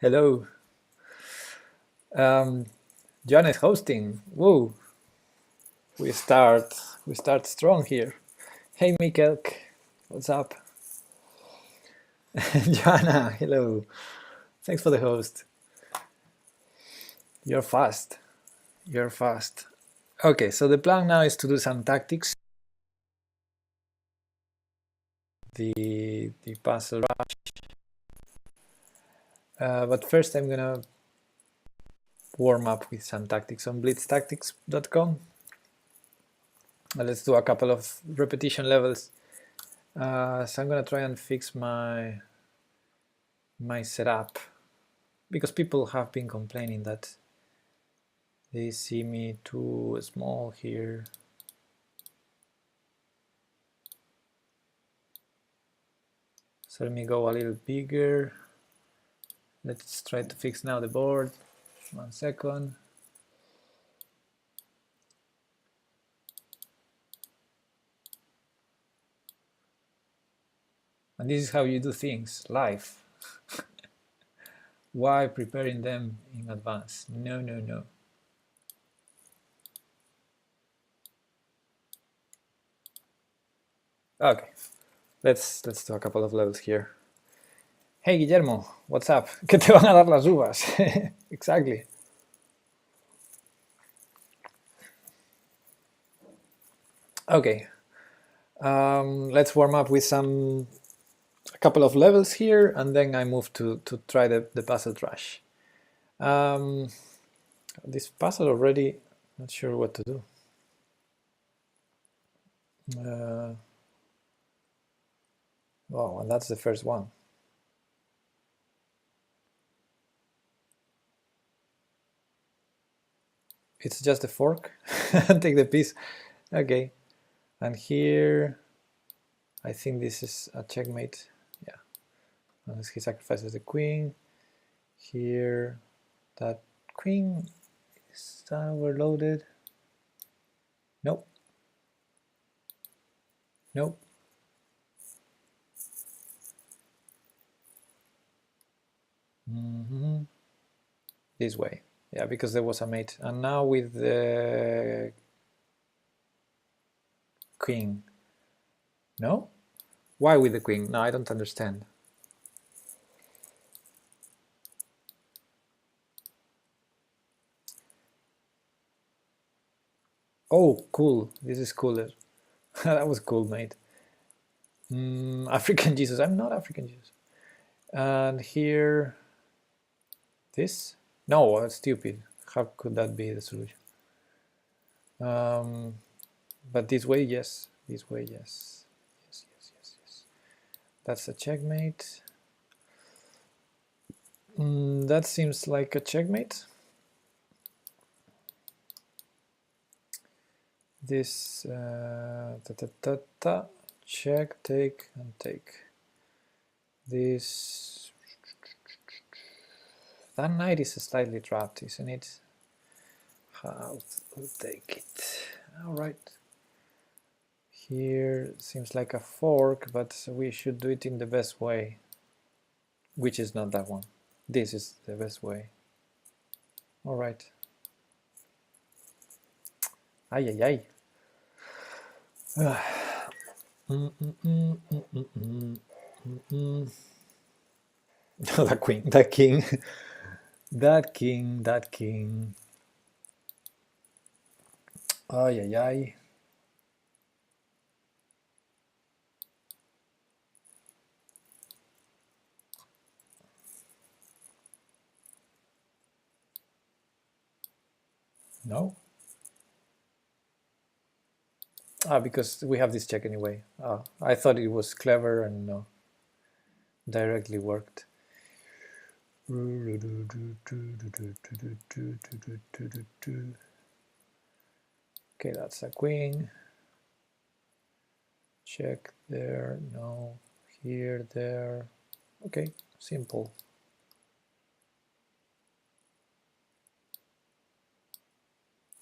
Hello. Um, John is hosting. Whoa, we start we start strong here. Hey Mikelk, what's up? Joanna, hello. Thanks for the host. You're fast. You're fast. Okay, so the plan now is to do some tactics. The puzzle rush. But first I'm gonna warm up with some tactics on blitztactics.com. Let's do a couple of repetition levels. So I'm gonna try and fix my setup because people have been complaining that they see me too small here. So let me go a little bigger. Let's try to fix now the board. 1 second. And this is how you do things live. Why preparing them in advance? No, no, no. Okay, let's do a couple of levels here. Hey Guillermo, what's up? ¿Qué te van a dar las uvas? Exactly. Okay, let's warm up with a couple of levels here, and then I move to try the puzzle rush. This puzzle already, not sure what to do. Oh, and that's the first one. It's just a fork. Take the piece. Okay. And here, I think this is a checkmate. Yeah. Unless he sacrifices the queen. Here, that queen is overloaded. Nope. Nope. This way. Yeah, because there was a mate. And now with the queen. No? Why with the queen? No, I don't understand. Oh, cool. This is cooler. That was cool, mate. African Jesus. I'm not African Jesus. And here, this? No, that's stupid. How could that be the solution? But this way, yes. This way, yes. Yes, yes, yes, yes. That's a checkmate. That seems like a checkmate. This check, take, and take. This, that knight is slightly trapped, isn't it? I'll take it. All right. Here seems like a fork, but we should do it in the best way, which is not that one. This is the best way. All right. Ay, ay, ay. That queen, that king, that king, that king. Ay, ay, ay. No? Because we have this check anyway. I thought it was clever and no. Directly worked. Okay, that's a queen. Check there, no. Here, there. Okay, simple.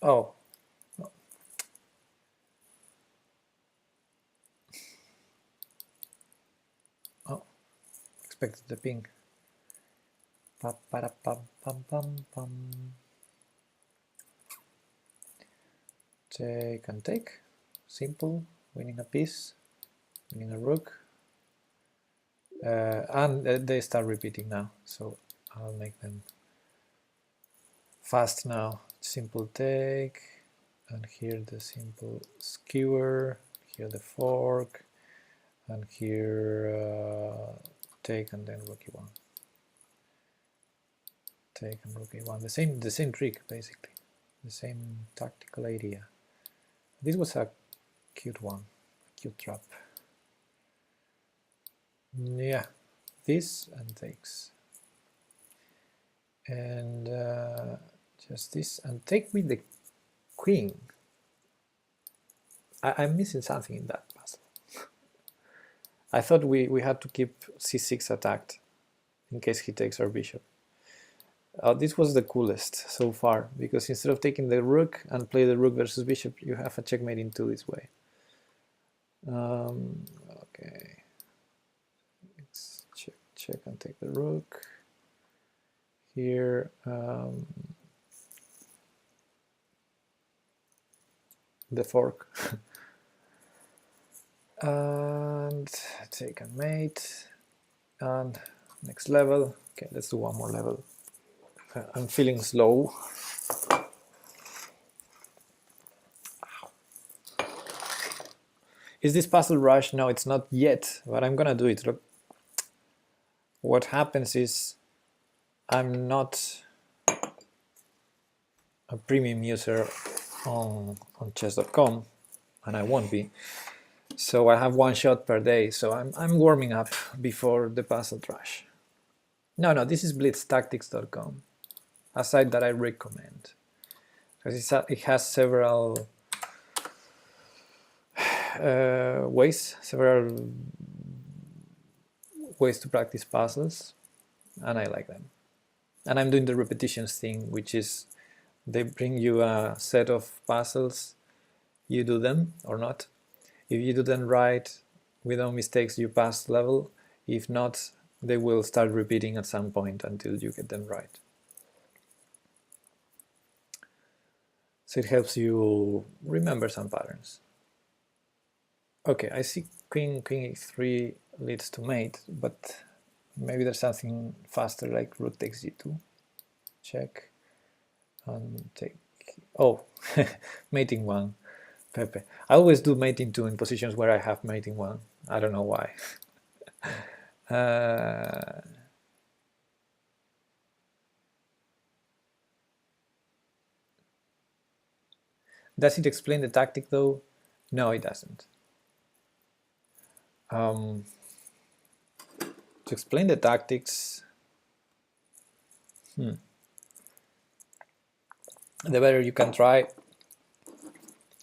Oh. Oh, expected the ping. Pa, para, pam, pam, pam, pam. Take and take. Simple. Winning a piece. Winning a rook. And they start repeating now, so I'll make them fast now. Simple take, and here the simple skewer, here the fork, and here take and then rook e1. Take and rook e1. The same trick basically, the same tactical idea. This was a cute one, cute trap. Yeah, this and takes, and just this, and take with the queen. I'm missing something in that puzzle. I thought we had to keep c6 attacked in case he takes our bishop. This was the coolest so far, because instead of taking the rook and play the rook versus bishop, you have a checkmate in 2 this way. Okay, let's check and take the rook. Here, the fork. And take and mate. And next level. Okay, let's do one more level. I'm feeling slow. Is this puzzle rush? No, it's not yet, but I'm gonna do it. Look, what happens is I'm not a premium user on chess.com, and I won't be. So I have one shot per day, so I'm warming up before the puzzle rush. No, this is blitztactics.com, a site that I recommend, because it has several several ways to practice puzzles, and I like them. And I'm doing the repetitions thing, which is they bring you a set of puzzles, you do them or not. If you do them right, with no mistakes, you pass level. If not, they will start repeating at some point until you get them right. So it helps you remember some patterns. Okay, I see queen e3 leads to mate, but maybe there's something faster like rook takes g2. Check and take. Oh, mating 1. Pepe. I always do mating 2 in positions where I have mating 1. I don't know why. Does it explain the tactic though? No, it doesn't. To explain the tactics, the better you can try.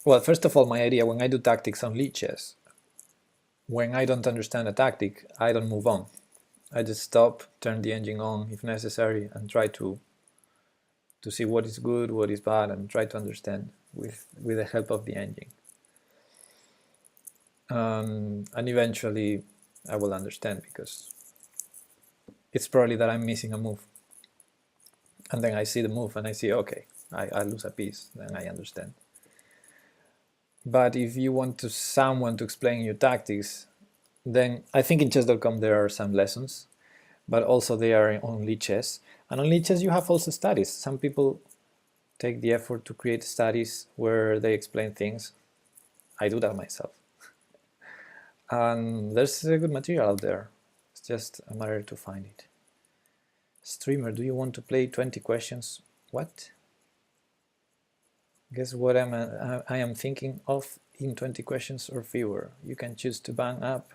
Well, first of all, my idea when I do tactics on Lichess, when I don't understand a tactic, I don't move on. I just stop, turn the engine on if necessary, and try to see what is good, what is bad, and try to understand with the help of the engine. And eventually I will understand, because it's probably that I'm missing a move. And then I see the move and I see, okay, I lose a piece, then I understand. But if you want someone to explain your tactics, then I think in chess.com there are some lessons, but also they are on Lichess. And on Lichess you have also studies. Some people take the effort to create studies where they explain things. I do that myself. And there's a good material out there. It's just a matter to find it. Streamer, do you want to play 20 questions? What? Guess what I am thinking of in 20 questions or fewer. You can choose to bang up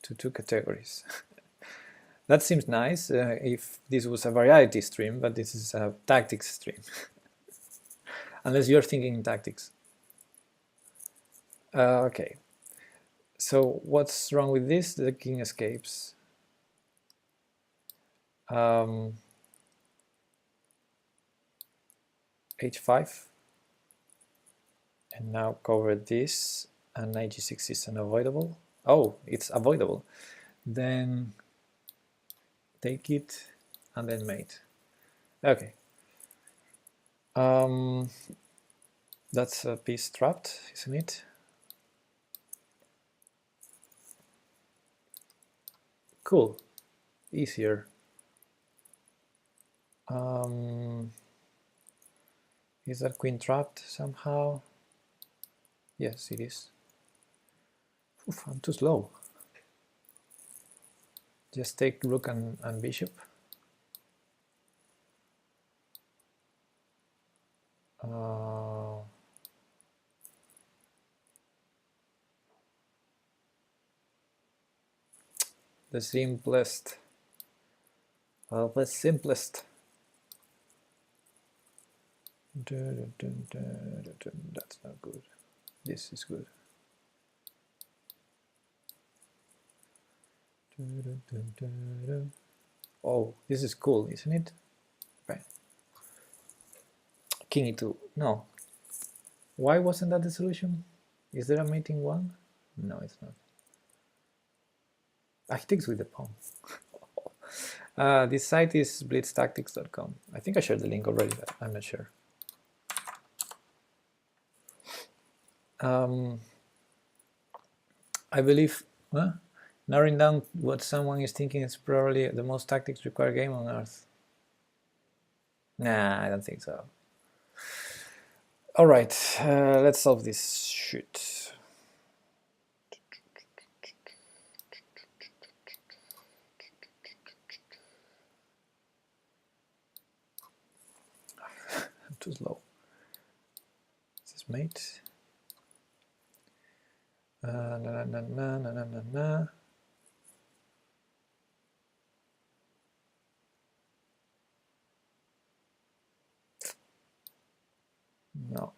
to 2 categories. That seems nice if this was a variety stream, but this is a tactics stream. Unless you're thinking in tactics. Okay. So what's wrong with this? The king escapes. H5. And now cover this, and knight g6 is unavoidable. Oh, it's avoidable. Then take it and then mate. Okay. That's a piece trapped, isn't it? Cool. Easier. Is that queen trapped somehow? Yes, it is. Oof, I'm too slow. Just take rook and bishop. The simplest. Well, the simplest. That's not good. This is good. Oh, this is cool, isn't it? Bang. King e2. No. Why wasn't that the solution? Is there a mating one? No, it's not. He takes with the pawn. This site is blitztactics.com. I think I shared the link already, but I'm not sure. I believe narrowing down what someone is thinking is probably the most tactics required game on earth. Nah, I don't think so. All right, let's solve this shit. I'm too slow. This is mate. Na na na na na na na. No.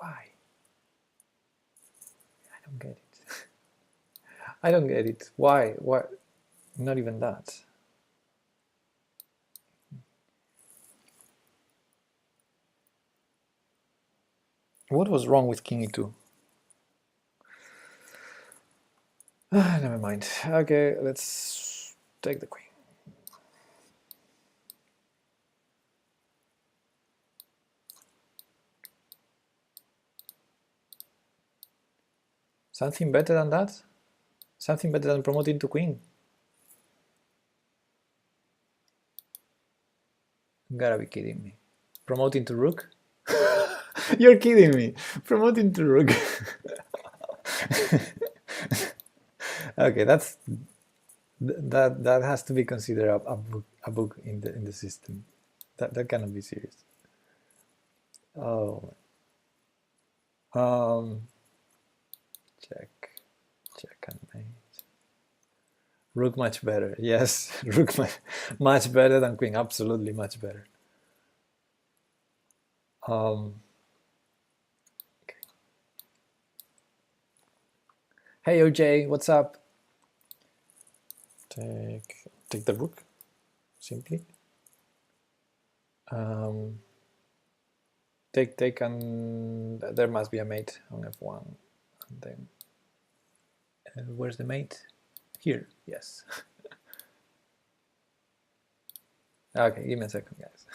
Why? I don't get it. I don't get it. Why? Why? Not even that. What was wrong with king e2? Never mind. Okay, let's take the queen. Something better than that? Something better than promoting to queen? You gotta be kidding me. Promoting to rook? You're kidding me. Promoting to rook. Okay, that has to be considered a book in the system. That cannot be serious. Oh. Check and mate. Rook much better. Yes, rook much better than queen. Absolutely much better. Okay. Hey OJ, what's up? Take the rook, simply. Take and there must be a mate on f1, and then where's the mate? Here, yes. Okay, give me a second, guys.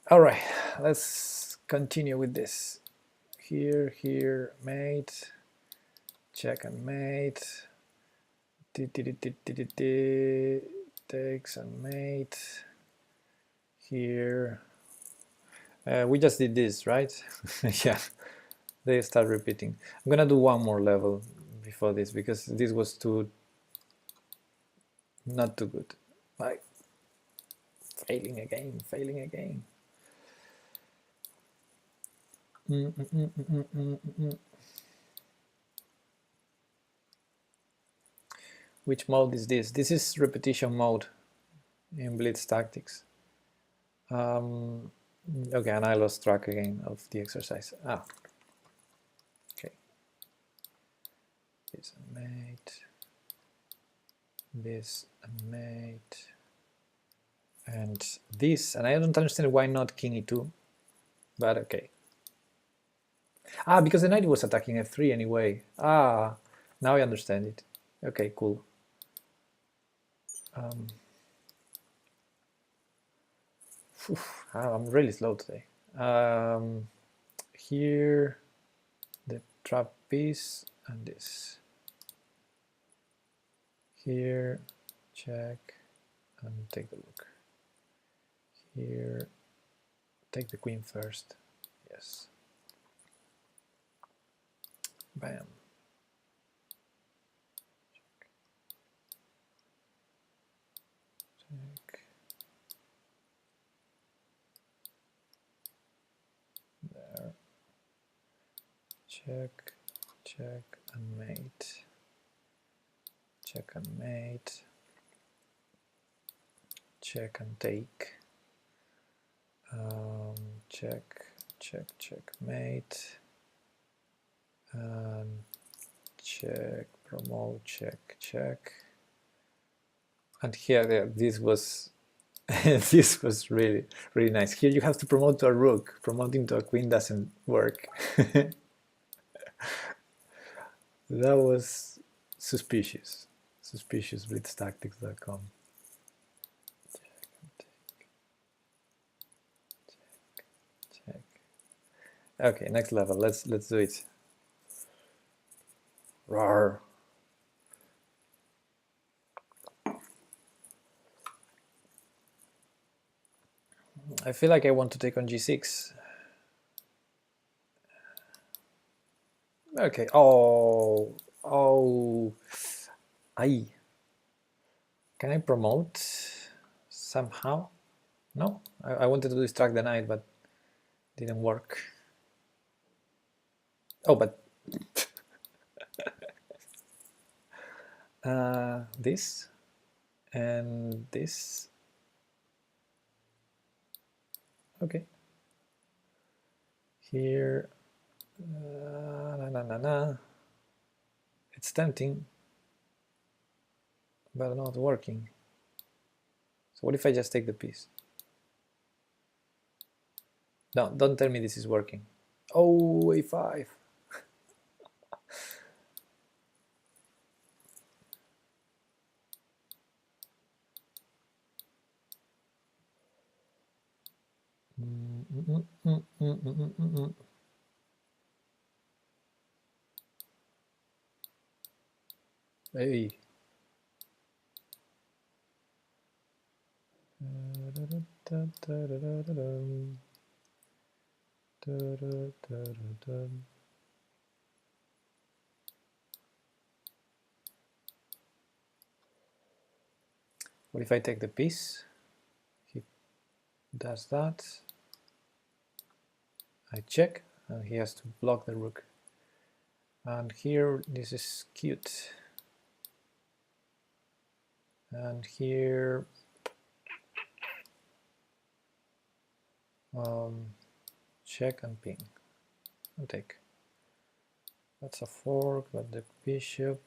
All right, let's continue with this. Here, mate, check and mate, takes and mate, here. We just did this, right? Yeah, they start repeating. I'm gonna do one more level before this because this was not too good. Like, failing again. Which mode is this? This is repetition mode in Blitz Tactics. Okay, and I lost track again of the exercise. Okay. This mate, this mate, and this, and I don't understand why not king e2, but okay. Because the knight was attacking f3 anyway. Now I understand it. Okay, cool. I'm really slow today. Here, the trap piece, and this. Here, check, and take the rook. Here, take the queen first. Yes. Bam. Check. There. Check, check, and mate. Check and mate. Check and take. Check, check, check, mate. Check, promote, check, check. And here, this was this was really nice. Here you have to promote to a rook. Promoting to a queen doesn't work. That was suspicious. Suspicious. BlitzTactics.com. Check. Okay, next level. Let's do it. Rawr. I feel like I want to take on g6. Okay. Oh. Can I promote somehow? No, I wanted to distract the knight, but didn't work. Oh, but this and this. Okay. Here, it's tempting, but not working. So what if I just take the piece? No, don't tell me this is working. Oh, a5. Hey. What if I take the piece? He does that. I check, and he has to block the rook. And here, this is cute. And here, check and ping, and take. That's a fork, but the bishop.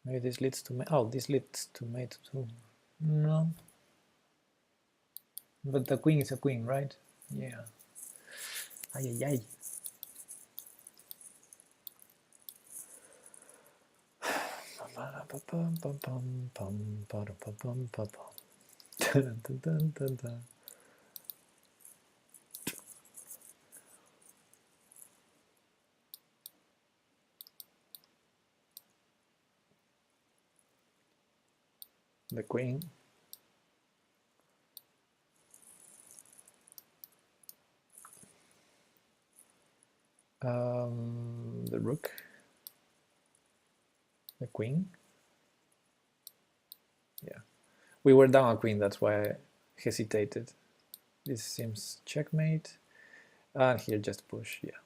Maybe this leads to mate. Oh, this leads to mate too. No. But the queen is a queen, right? Yeah. Ay, ay, ay. The queen. The rook. The queen. Yeah. We were down a queen, that's why I hesitated. This seems checkmate. And here just push, yeah.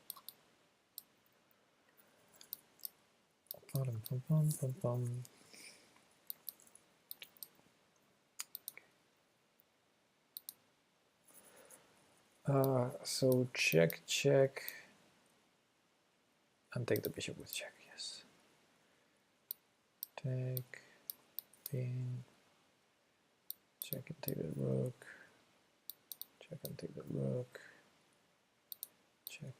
So check, check, and take the bishop with check, yes. Take, pin, check and take the rook, check and take the rook, check,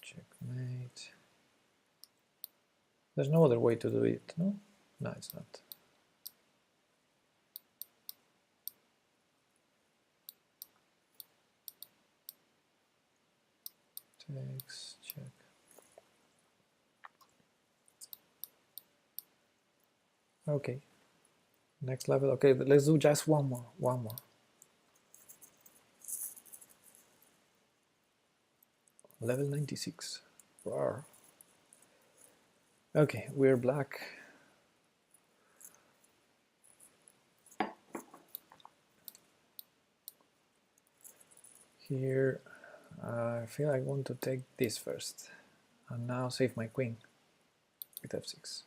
checkmate. There's no other way to do it, no? No, it's not. Takes, check. Okay, next level. Okay, let's do just one more. Level 96. Rawr. Okay, we're black. Here, I feel I want to take this first, and now save my queen with f6.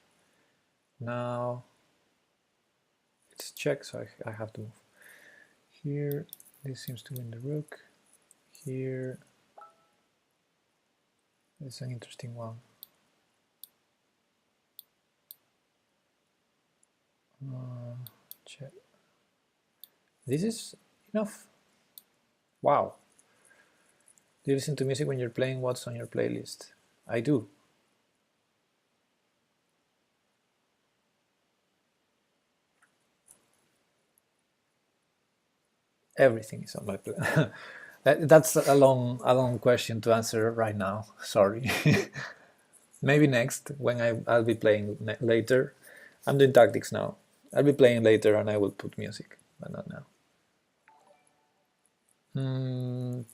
Now it's check, so I have to move. Here, this seems to win the rook. Here, it's an interesting one. Check. This is enough. Wow. Do you listen to music when you're playing? What's on your playlist? I do. Everything is on my playlist. That's a long question to answer right now. Sorry. Maybe next, when I'll be playing later. I'm doing tactics now. I'll be playing later and I will put music, but not now.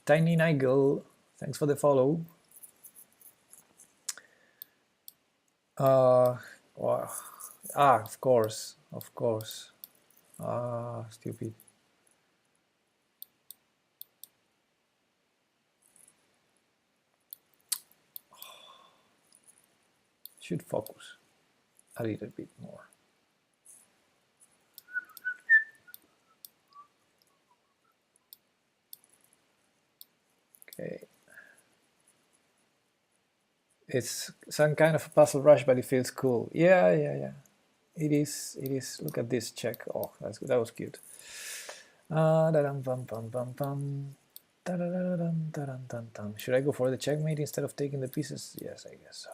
Tiny Nigel, thanks for the follow. Wow. Of course. Stupid. Should focus a little bit more. Okay. It's some kind of a puzzle rush, but it feels cool. Yeah. It is. Look at this check. Oh, that was cute. Should I go for the checkmate instead of taking the pieces? Yes, I guess so.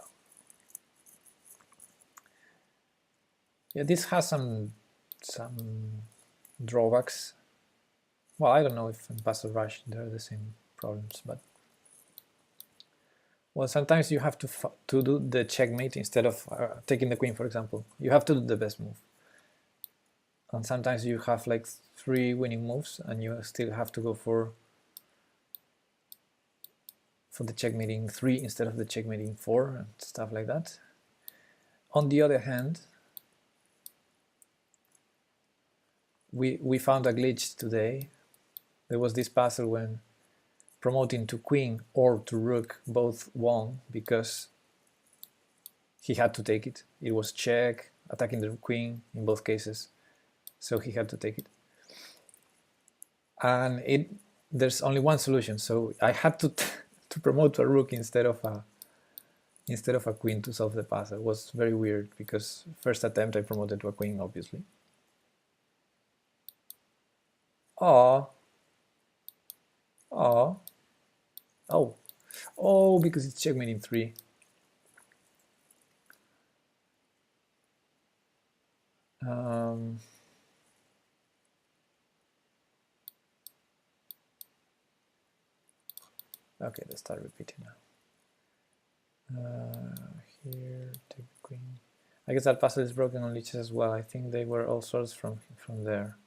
Yeah, this has some drawbacks. Well, I don't know if in Puzzle Rush there are the same problems, but well, sometimes you have to do the checkmate instead of taking the queen, for example. You have to do the best move, and sometimes you have like 3 winning moves, and you still have to go for the checkmating 3 instead of the checkmating 4 and stuff like that. On the other hand, we found a glitch today. There was this puzzle when promoting to queen or to rook both won because he had to take it. It was check, attacking the queen in both cases, so he had to take it. And there's only one solution, so I had to promote to a rook instead of a queen to solve the puzzle. It was very weird because first attempt I promoted to a queen, obviously. Oh, because it's checkmating 3. Okay, let's start repeating now. Here, take the queen. I guess that puzzle is broken on leeches as well. I think they were all sorts from there.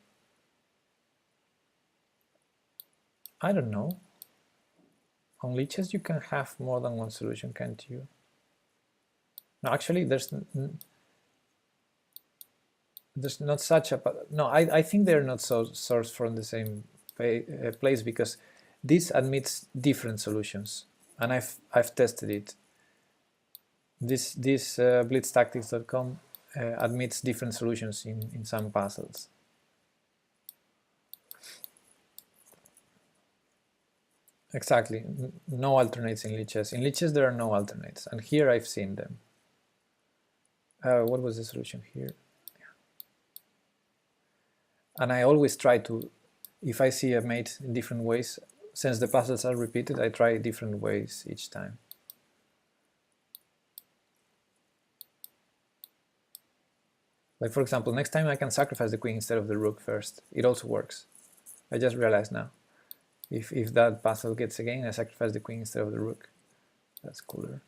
I don't know. On leeches you can have more than one solution, can't you? No, actually there's not such a... No, I think they're not so sourced from the same place, because this admits different solutions, and I've tested it. this blitztactics.com admits different solutions in some puzzles. Exactly, no alternates in Lichess. In Lichess there are no alternates, and here I've seen them. What was the solution here? And I always try to, if I see a mate in different ways, since the puzzles are repeated, I try different ways each time. Like for example, next time I can sacrifice the queen instead of the rook first. It also works. I just realized now. If that puzzle gets again, I sacrifice the queen instead of the rook. That's cooler.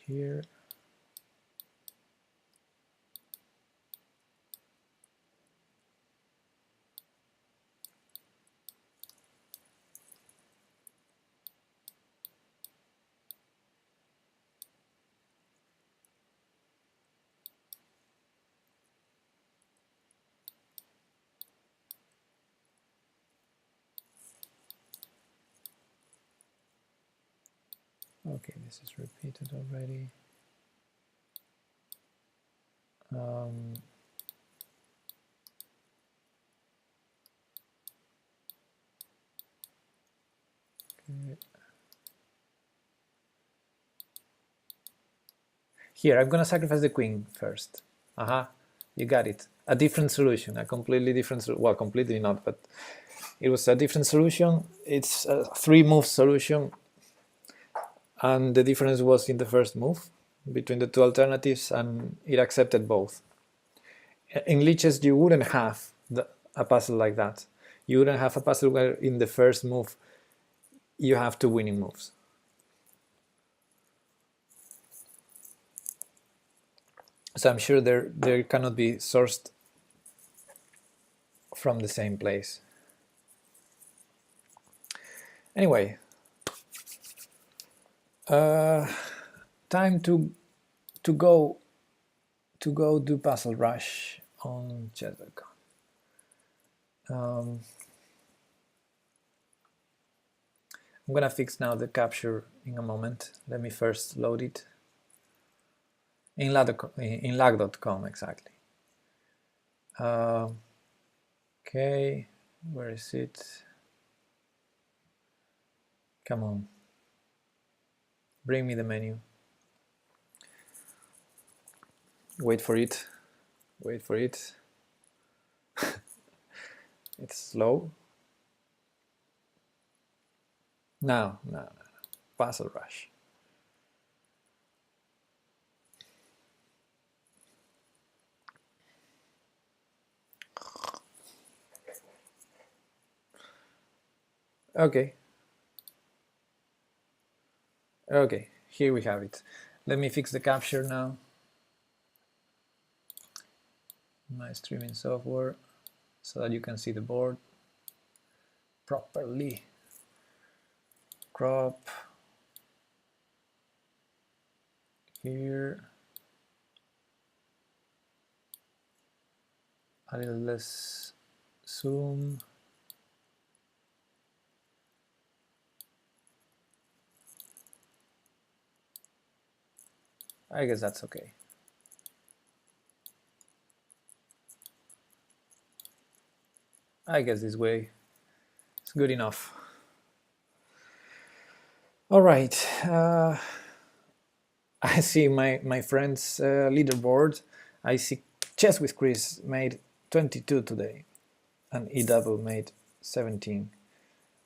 Here. Okay, this is repeated already. Okay. Here, I'm gonna sacrifice the queen first. You got it. A different solution, a completely different, well, completely not, but it was a different solution. It's a 3-move solution, and the difference was in the first move between the two alternatives, and it accepted both. In Lichess, you wouldn't have a puzzle like that. You wouldn't have a puzzle where in the first move you have 2 winning moves. So I'm sure there cannot be sourced from the same place. Anyway, time to go do Puzzle Rush on chess.com. I'm gonna fix now the capture in a moment. Let me first load it in lag.com exactly. Okay, where is it? Come on, bring me the menu. Wait for it. Wait for it. It's slow. No. Puzzle Rush. Okay. Okay, here we have it. Let me fix the capture now. My streaming software, so that you can see the board properly. Crop here, a little less zoom. I guess that's okay. I guess this way is good enough. All right. I see my friend's leaderboard. I see Chess with Chris made 22 today, and eDouble made 17.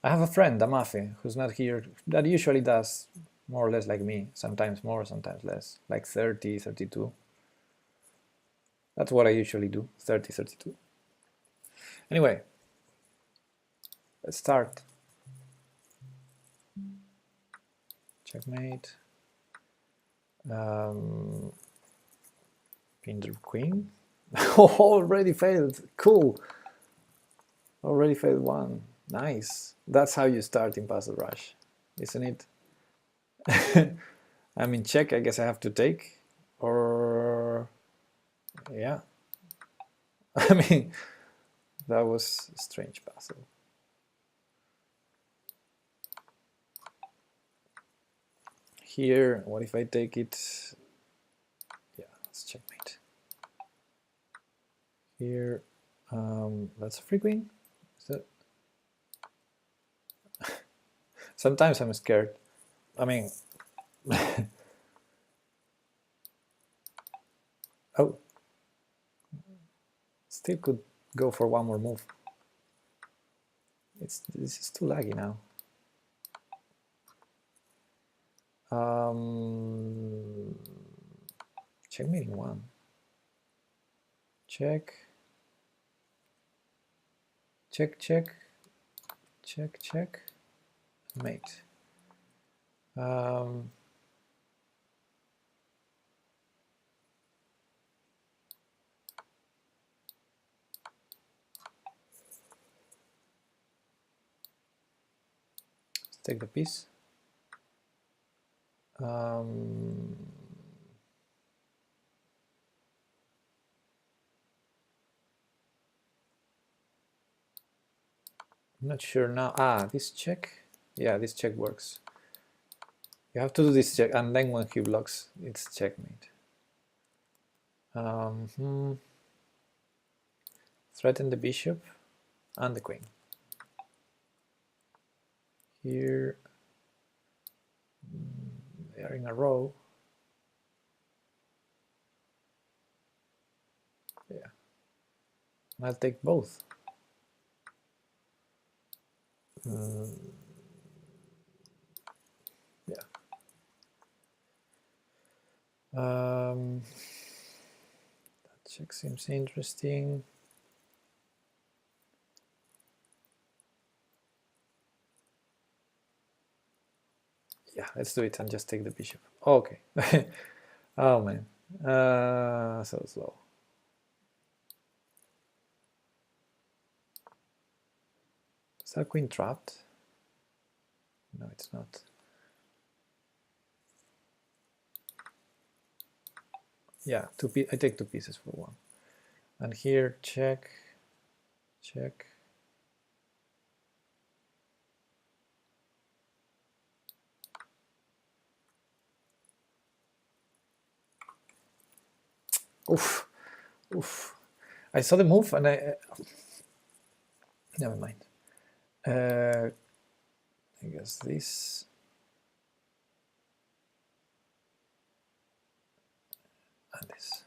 I have a friend, Amafe, who's not here, that usually does more or less like me, sometimes more, sometimes less, like 30, 32. That's what I usually do, 30, 32. Anyway, let's start. Checkmate. Pinder queen. Already failed. Cool. Already failed one. Nice. That's how you start in Puzzle Rush, isn't it? I'm in check. I guess I have to take, or Yeah. I mean, that was a strange puzzle. Here, what if I take it? Yeah, let's checkmate. Here, that's a free queen. Is that... Sometimes I'm scared. I mean, oh, still could go for one more move. This is too laggy now. Checkmating one. Check. Check, check. Check, check. Mate. Let's take the piece. I'm not sure now. Ah, this check. Yeah, this check works. You have to do this check, and then when he blocks, it's checkmate. Threaten the bishop and the queen. Here, they are in a row. Yeah, and I'll take both. Yeah. That check seems interesting. Yeah, let's do it and just take the bishop. Okay. Oh man, so slow. Is that queen trapped? No, it's not. Yeah, I take two pieces for one. And here, check, check. Oof, oof. I saw the move and I... never mind. I guess this... and this.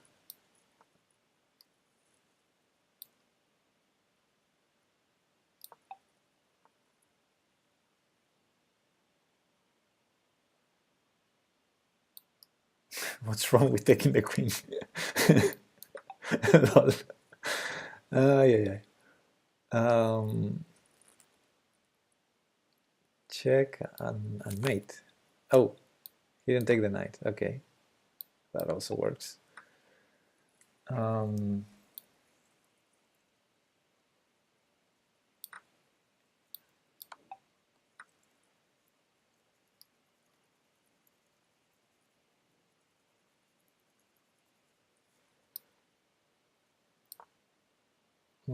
What's wrong with taking the queen? Yeah. Check and mate. Oh, he didn't take the knight. Okay, that also works.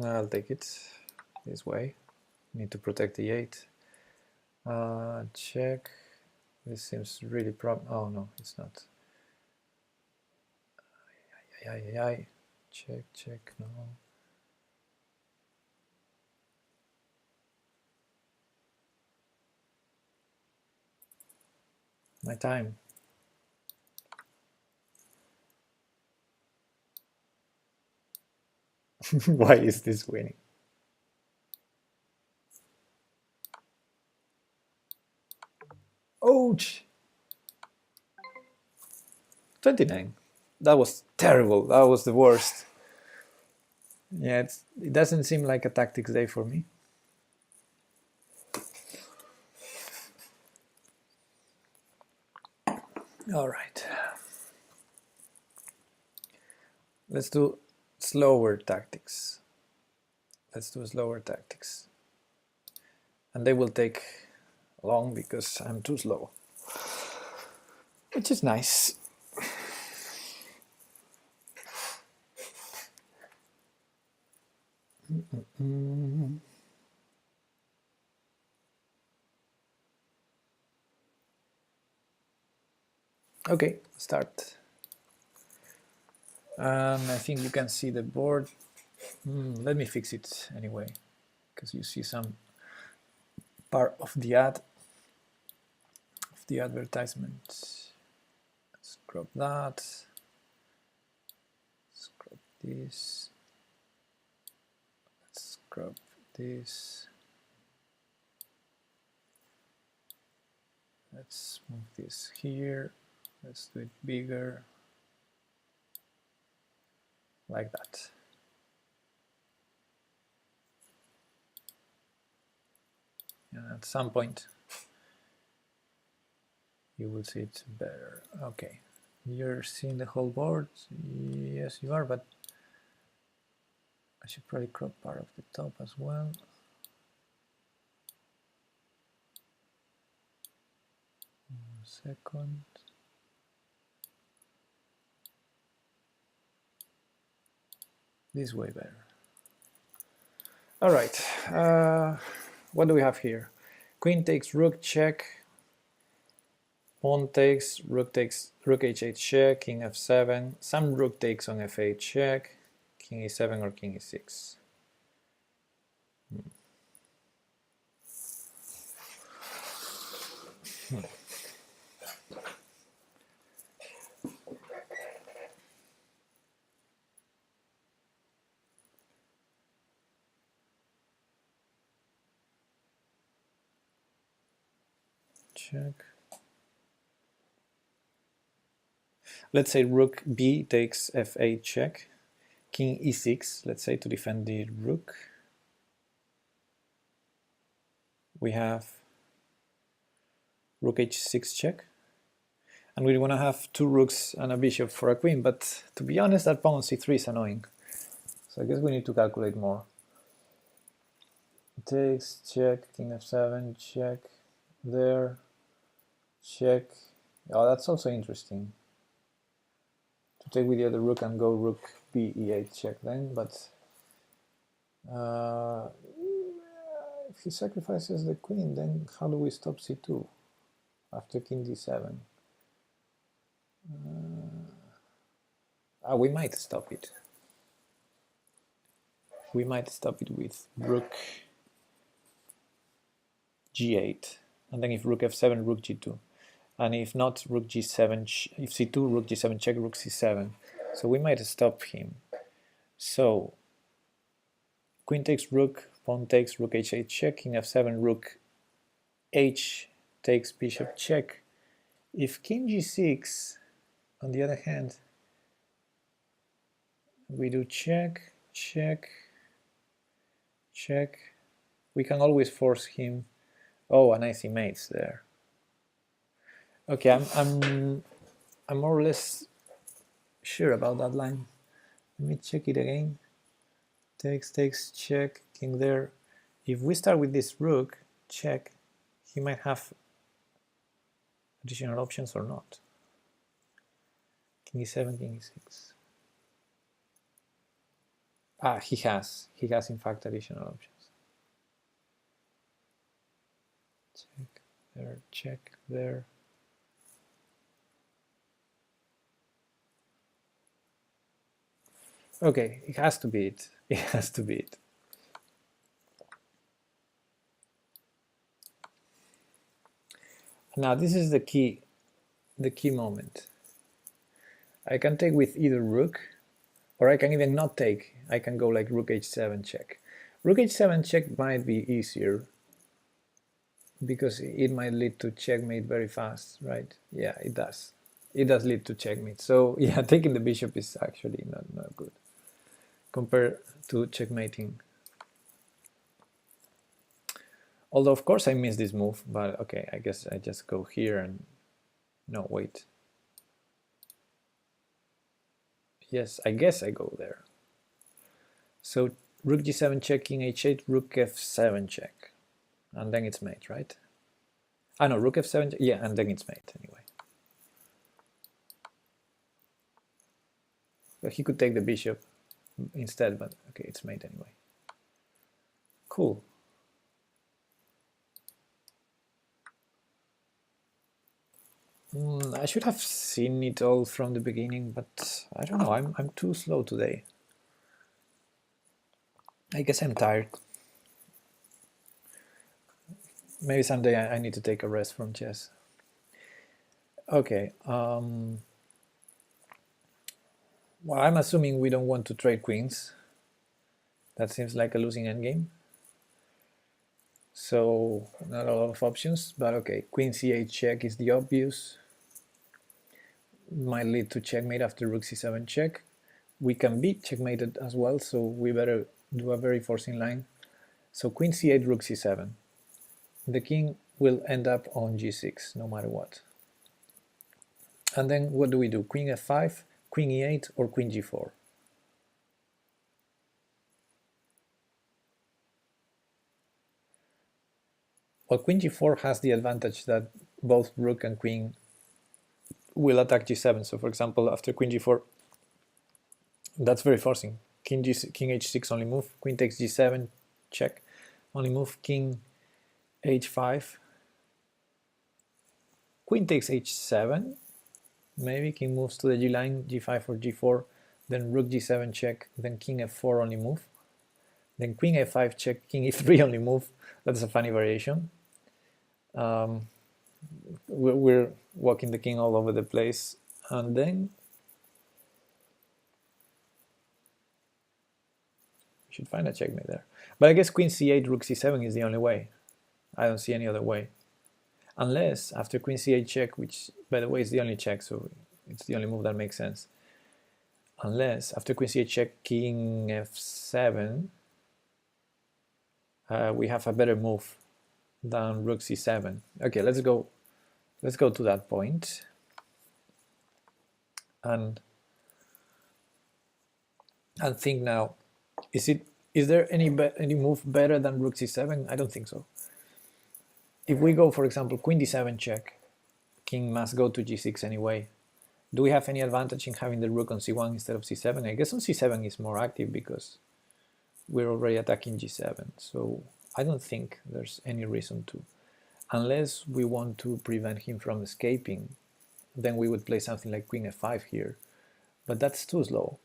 I'll take it this way. Need to protect the 8. Check. This seems really oh no, it's not. Check, check, no. My time. Why is this winning? Ouch! 29. That was terrible. That was the worst. Yeah, it doesn't seem like a tactics day for me. All right. Let's do slower tactics. Let's do slower tactics. And they will take long because I'm too slow. Which is nice. Okay, start. I think you can see the board. Let me fix it anyway, because you see some part of the ad, of the advertisement. Let's crop that. Let's crop this. Let's crop this. Let's move this here. Let's do it bigger, like that. And at some point, you will see it better. Okay, you're seeing the whole board? Yes, you are, but I should probably crop part of the top as well. One second. This way better. All right, what do we have here? Queen takes rook, check. Pawn takes, rook h8 check, king f7. Some rook takes on f8 check, king e7 or king e6. Check. Let's say rook b takes f8 check, king e6, let's say, to defend the rook. We have rook h6 check. And we want to have two rooks and a bishop for a queen, but to be honest, that pawn on c3 is annoying. So I guess we need to calculate more. Takes, check, king f7, check, there, check. Oh, that's also interesting. To take with the other rook and go rook b e8 check then, but if he sacrifices the queen, then how do we stop c2 after king d7? We might stop it. We might stop it with rook g8, and then if rook f7, rook g2, and if not, rook g7, if c2, rook g7 check, rook c7. So we might stop him. So queen takes rook, pawn takes, rook h8 check, king f7, rook h takes bishop check. If king g6, on the other hand, we do check, check, check, we can always force him. Oh, and I see mates there. Okay, I'm more or less sure about that line. Let me check it again. Takes, takes, check, king there. If we start with this rook, check, he might have additional options or not. King e7, king e6. He has in fact additional options. Check there, check there. Okay, it has to be it. It has to be it. Now this is the key moment. I can take with either rook, or I can even not take. I can go like rook h7 check. Rook h7 check might be easier because it might lead to checkmate very fast, right? Yeah, it does. It does lead to checkmate. So yeah, taking the bishop is actually not good compared to checkmating. Although of course I missed this move, but okay, I guess I just go here and no, wait. Yes, I guess I go there. So rook g7 check, king h8, rook f7 check, and then it's mate, right? No, rook f7, yeah, and then it's mate anyway. So he could take the bishop instead, but okay, it's mate anyway. Cool. I should have seen it all from the beginning, but I don't know, I'm too slow today. I guess I'm tired. Maybe someday I need to take a rest from chess. Okay. Well, I'm assuming we don't want to trade queens. That seems like a losing endgame. So not a lot of options, but okay. Queen c8 check is the obvious. Might lead to checkmate after rook c7 check. We can be checkmated as well, so we better do a very forcing line. So queen c8, rook c7. The king will end up on g6 no matter what. And then what do we do? Queen f5, queen e8, or queen g4? Well, queen g4 has the advantage that both rook and queen will attack g7. So for example, after queen g4, that's very forcing. King h6 only move, queen takes g7, check, only move, king h5, queen takes h7, maybe king moves to the g line, g5 or g4, then rook g7 check, then king f4 only move, then queen a5 check, king e3 only move. That's a funny variation. We're walking the king all over the place, and then we should find a checkmate there. But I guess queen c8, rook c7 is the only way. I don't see any other way. Unless after queen c8 check, which by the way is the only check, so it's the only move that makes sense. Unless after queen c8 check, king f7, we have a better move than rook c7. Okay, let's go to that point. And think now, is there any move better than rook c7? I don't think so. If we go, for example, queen d7 check, king must go to g6 anyway. Do we have any advantage in having the rook on c1 instead of c7? I guess on c7 is more active because we're already attacking g7. So I don't think there's any reason to. Unless we want to prevent him from escaping, then we would play something like queen f5 here. But that's too slow.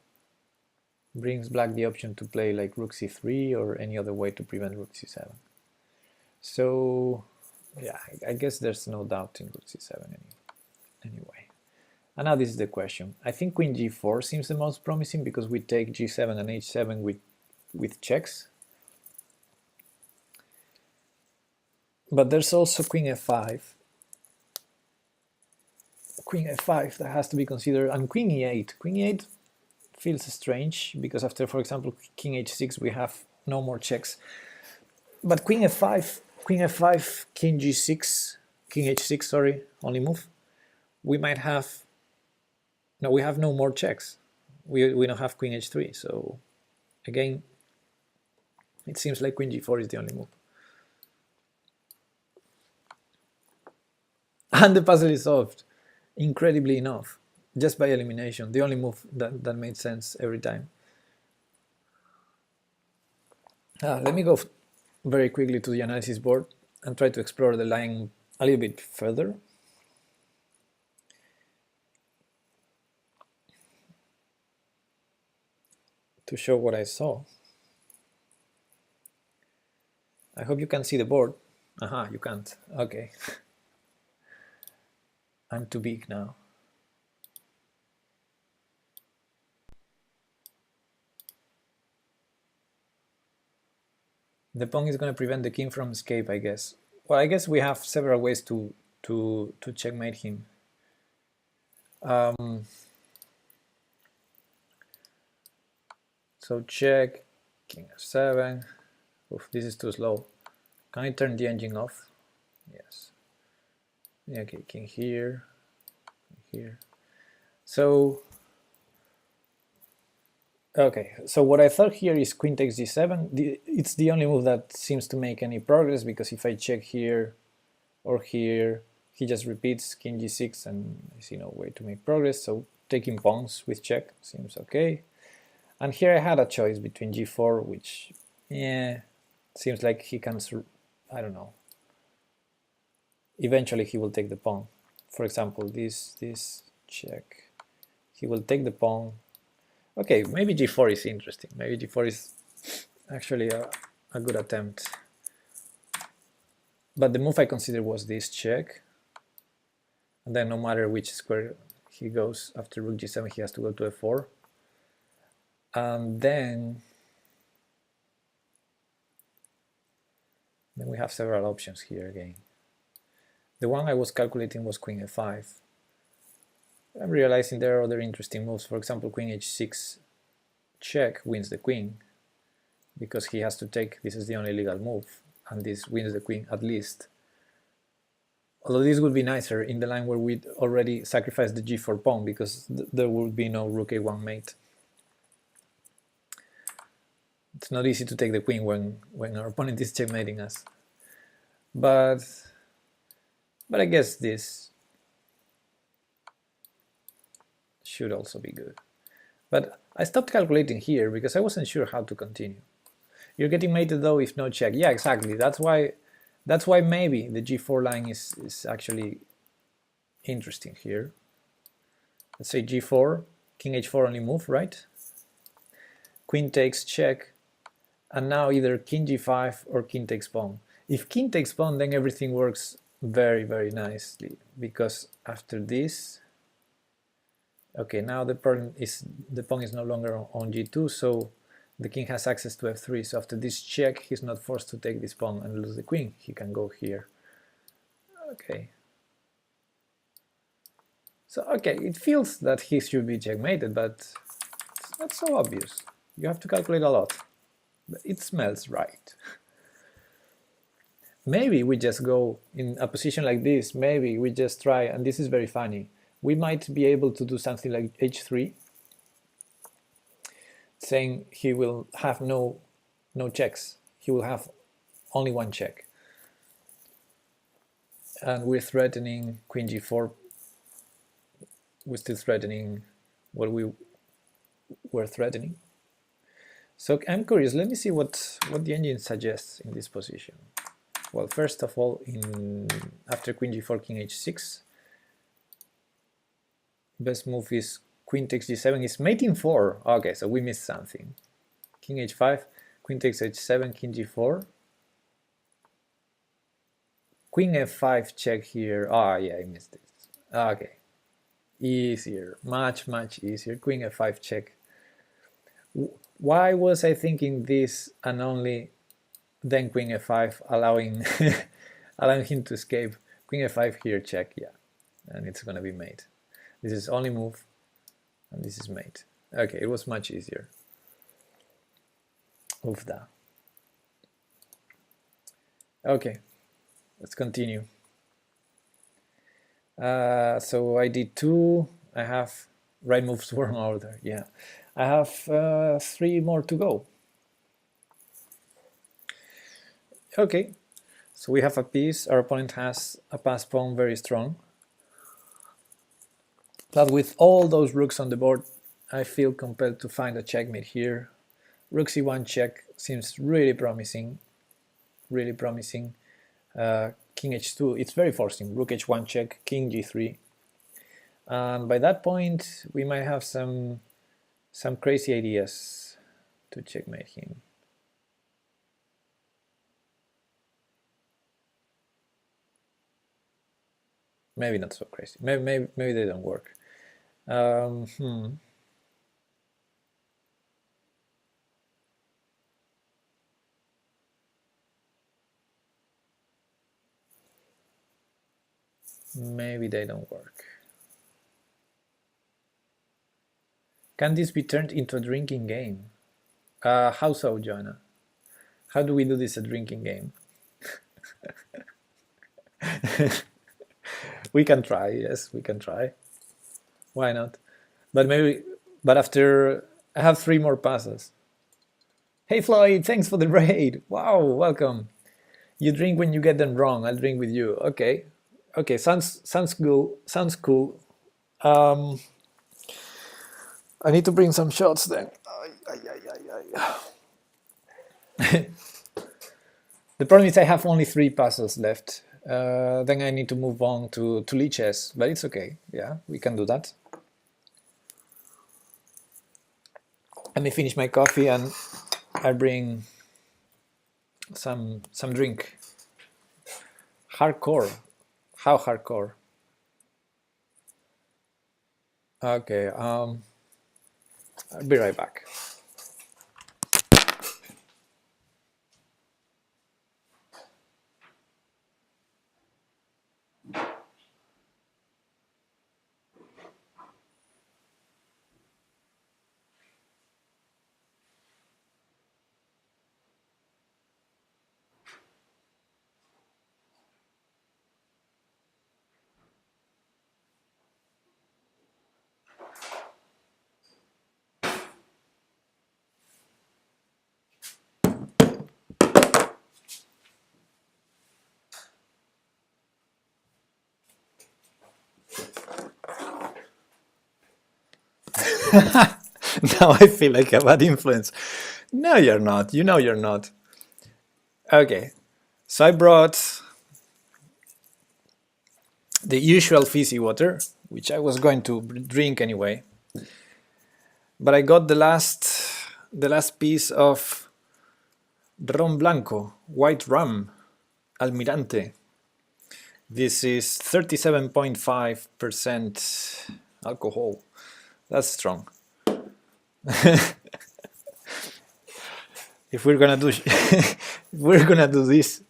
Brings black the option to play like rook c3 or any other way to prevent rook c7. So yeah, I guess there's no doubt in rook c7 anyway. And now this is the question. I think queen g4 seems the most promising because we take g7 and h7 with checks. But there's also queen f5. Queen f5 that has to be considered, and queen e8. Queen e8 feels strange because after, for example, king h6 we have no more checks. But queen f5, king g6, king h6, sorry, only move. We might have, no, we have no more checks. We don't have queen h3, so again, it seems like queen g4 is the only move. And the puzzle is solved, incredibly enough, just by elimination, the only move that made sense every time. Let me go very quickly to the analysis board and try to explore the line a little bit further. To show what I saw. I hope you can see the board. Aha, you can't. Okay. I'm too big now. The pawn is going to prevent the king from escape, I guess. Well, I guess we have several ways to checkmate him. So check, king f7. Oof, this is too slow. Can I turn the engine off? Yes. Okay, king here, here. So, okay, so what I thought here is queen takes g7. It's the only move that seems to make any progress, because if I check here or here, he just repeats king g6 and I see no way to make progress. So taking pawns with check seems okay. And here I had a choice between g4, which, yeah, Seems like he can, I don't know. Eventually he will take the pawn. For example, this check. He will take the pawn. Okay, maybe g4 is interesting. Maybe g4 is actually a good attempt. But the move I considered was this check. And then no matter which square he goes after rook g7, he has to go to f4. And then we have several options here again. The one I was calculating was queen f5. I'm realizing there are other interesting moves. For example, queen h6 check wins the queen, because he has to take, this is the only legal move, and this wins the queen at least. Although this would be nicer in the line where we'd already sacrificed the g4 pawn, because there would be no rook a1 mate. It's not easy to take the queen when our opponent is checkmating us. But I guess this should also be good. But I stopped calculating here because I wasn't sure how to continue. You're getting mated though if no check. Yeah, exactly. That's why maybe the g4 line is actually interesting here. Let's say g4, king h4 only move, right? Queen takes check, and now either king g5 or king takes pawn. If king takes pawn, then everything works very, very nicely, because after this, okay, now the pawn is no longer on g2, so the king has access to f3. So after this check, he's not forced to take this pawn and lose the queen. He can go here. Okay. So okay, it feels that he should be checkmated, but it's not so obvious. You have to calculate a lot. But it smells right. Maybe we just go in a position like this, maybe we just try, and this is very funny, we might be able to do something like h3, saying he will have no checks, he will have only one check. And we're threatening queen g4, we're still threatening what we were threatening. So I'm curious, let me see what the engine suggests in this position. Well, first of all, after queen g4, king h6, best move is queen takes g7, is mating 4. Okay, so we missed something. King h5, queen takes h7, king g4. Queen f5 check here. Ah, yeah, I missed it. Okay, easier, much easier. Queen f5 check. Why was I thinking this and only then queen f5, allowing allowing him to escape? Queen f5 here, check, yeah, and it's gonna be mate. This is only move, and this is mate. Okay, it was much easier. Ufda. Okay, let's continue. So I did 2. I have right moves were in order. Yeah, I have 3 more to go. Okay, so we have a piece. Our opponent has a pass pawn very strong. But with all those rooks on the board, I feel compelled to find a checkmate here. Rook c1 check seems really promising. Really promising. King h2, it's very forcing. Rook h1 check, king g3. And by that point, we might have some crazy ideas to checkmate him. Maybe not so crazy. Maybe they don't work. Maybe they don't work. Can this be turned into a drinking game? How so, Joanna? How do we do this a drinking game? We can try, yes, we can try. Why not? But after I have 3 more passes. Hey Floyd, thanks for the raid. Wow, welcome. You drink when you get them wrong. I'll drink with you. Okay, okay, sounds cool. Sounds cool. I need to bring some shots then. The problem is I have only 3 puzzles left. Then I need to move on to Lichess, but it's okay. Yeah, we can do that. Let me finish my coffee and I bring some drink. Hardcore. How hardcore? Okay, I'll be right back. Now I feel like a bad influence. No, you're not. You know you're not. Okay, so I brought the usual fizzy water, which I was going to drink anyway. But I got the last piece of ron blanco, white rum, Almirante. This is 37.5% alcohol. That's strong. If we're gonna do we're gonna do this.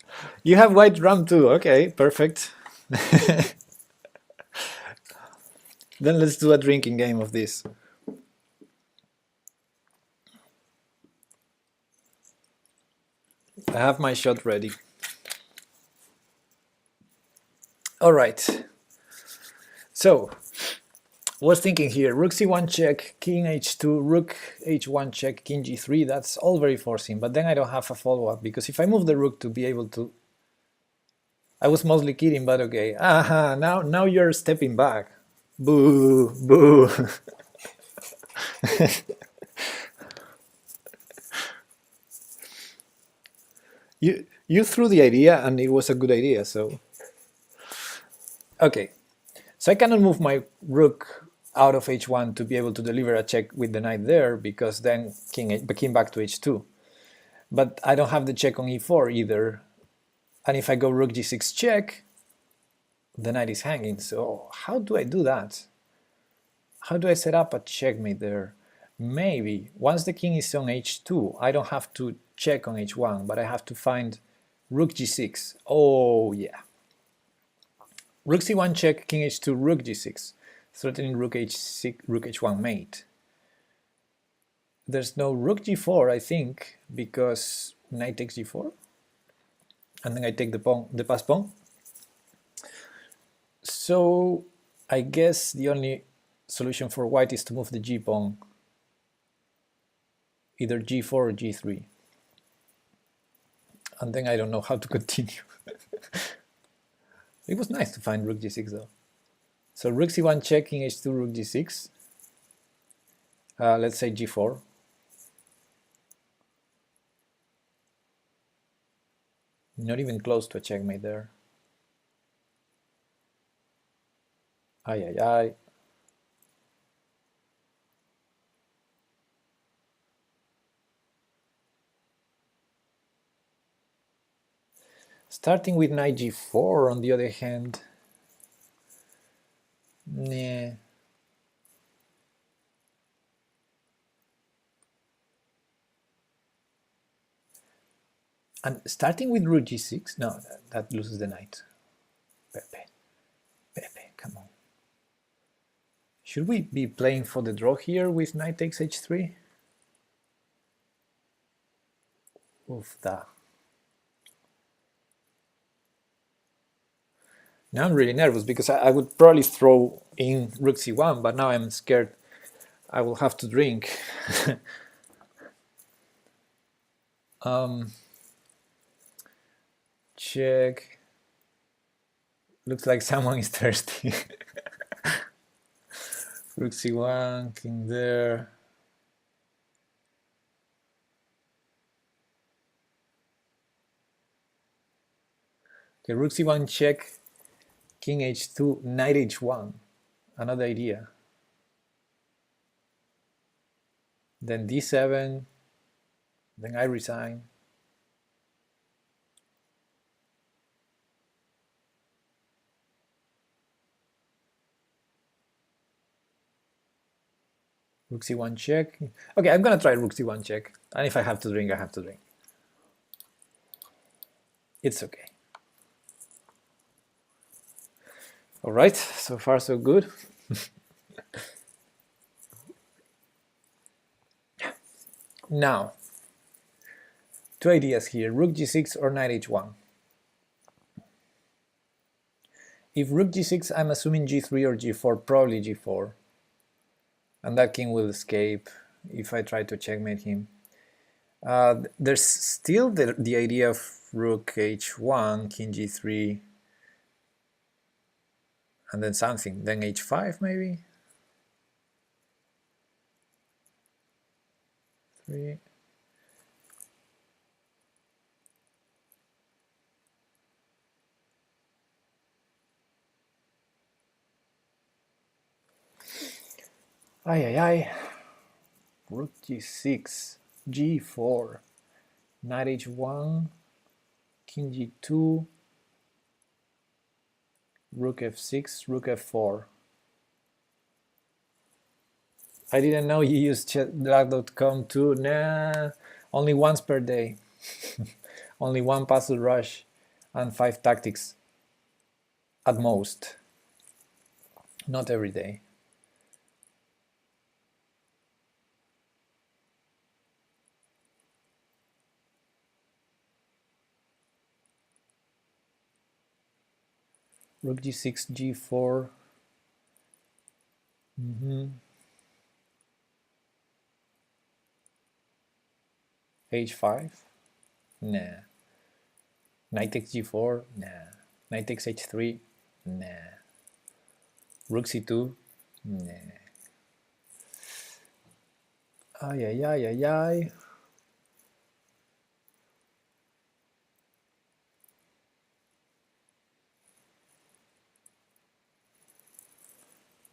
You have white rum too. Okay, perfect. Then let's do a drinking game of this. I have my shot ready. All right. So, was thinking here, rook c1 check, king h2, rook h1 check, king g3. That's all very forcing, but then I don't have a follow-up because if I move the rook to be able to, I was mostly kidding, but okay. Aha, now you're stepping back. Boo, boo. You threw the idea and it was a good idea, so okay. So I cannot move my rook out of h1 to be able to deliver a check with the knight there, because then king back to h2. But I don't have the check on e4 either. And if I go rook g6 check, the knight is hanging. So how do I do that? How do I set up a checkmate there? Maybe once the king is on h2, I don't have to check on h1, but I have to find rook g6. Oh yeah. Rook c1 check, king h2, rook g6, threatening rook h6, rook h1 mate. There's no rook g4, I think, because knight takes g4, and then I take the pawn, the pass pawn. So I guess the only solution for white is to move the g pawn, either g4 or g3, and then I don't know how to continue. It was nice to find rook g6 though. So rook c1 check, king h2, rook g6. Let's say g4. Not even close to a checkmate there. Ay, ay, ay. Starting with knight g4, on the other hand, nah. And starting with rook g6, no, that loses the knight. Pepe, come on. Should we be playing for the draw here with knight takes h3? Oof, da. Now I'm really nervous because I would probably throw in rook c1, but now I'm scared I will have to drink. Check. Looks like someone is thirsty. Rook c1, king there. Okay, rook c1 check, king h2, knight h1. Another idea. Then d7, then I resign. Rook c1 check. Okay, I'm gonna try rook c1 check. And if I have to drink, I have to drink. It's okay. All right, so far so good. Now, two ideas here, rook g6 or knight h1. If rook g6, I'm assuming g3 or g4, probably g4. And that king will escape if I try to checkmate him. There's still the idea of rook h1, king g3, and then something, then h5 maybe? 3. Ay, ay, ay. Rook g6, g4, knight h1, king g2, rook f6, rook f4. I didn't know you use chatblack.com too. Nah, only once per day. Only one puzzle rush and 5 tactics at most. Not every day. Rook g6, g4. H5? Nah. Knight takes g4? Nah. Knight takes h3? Nah. Rook c2? Nah. Ay, ay, ay, ay, ay.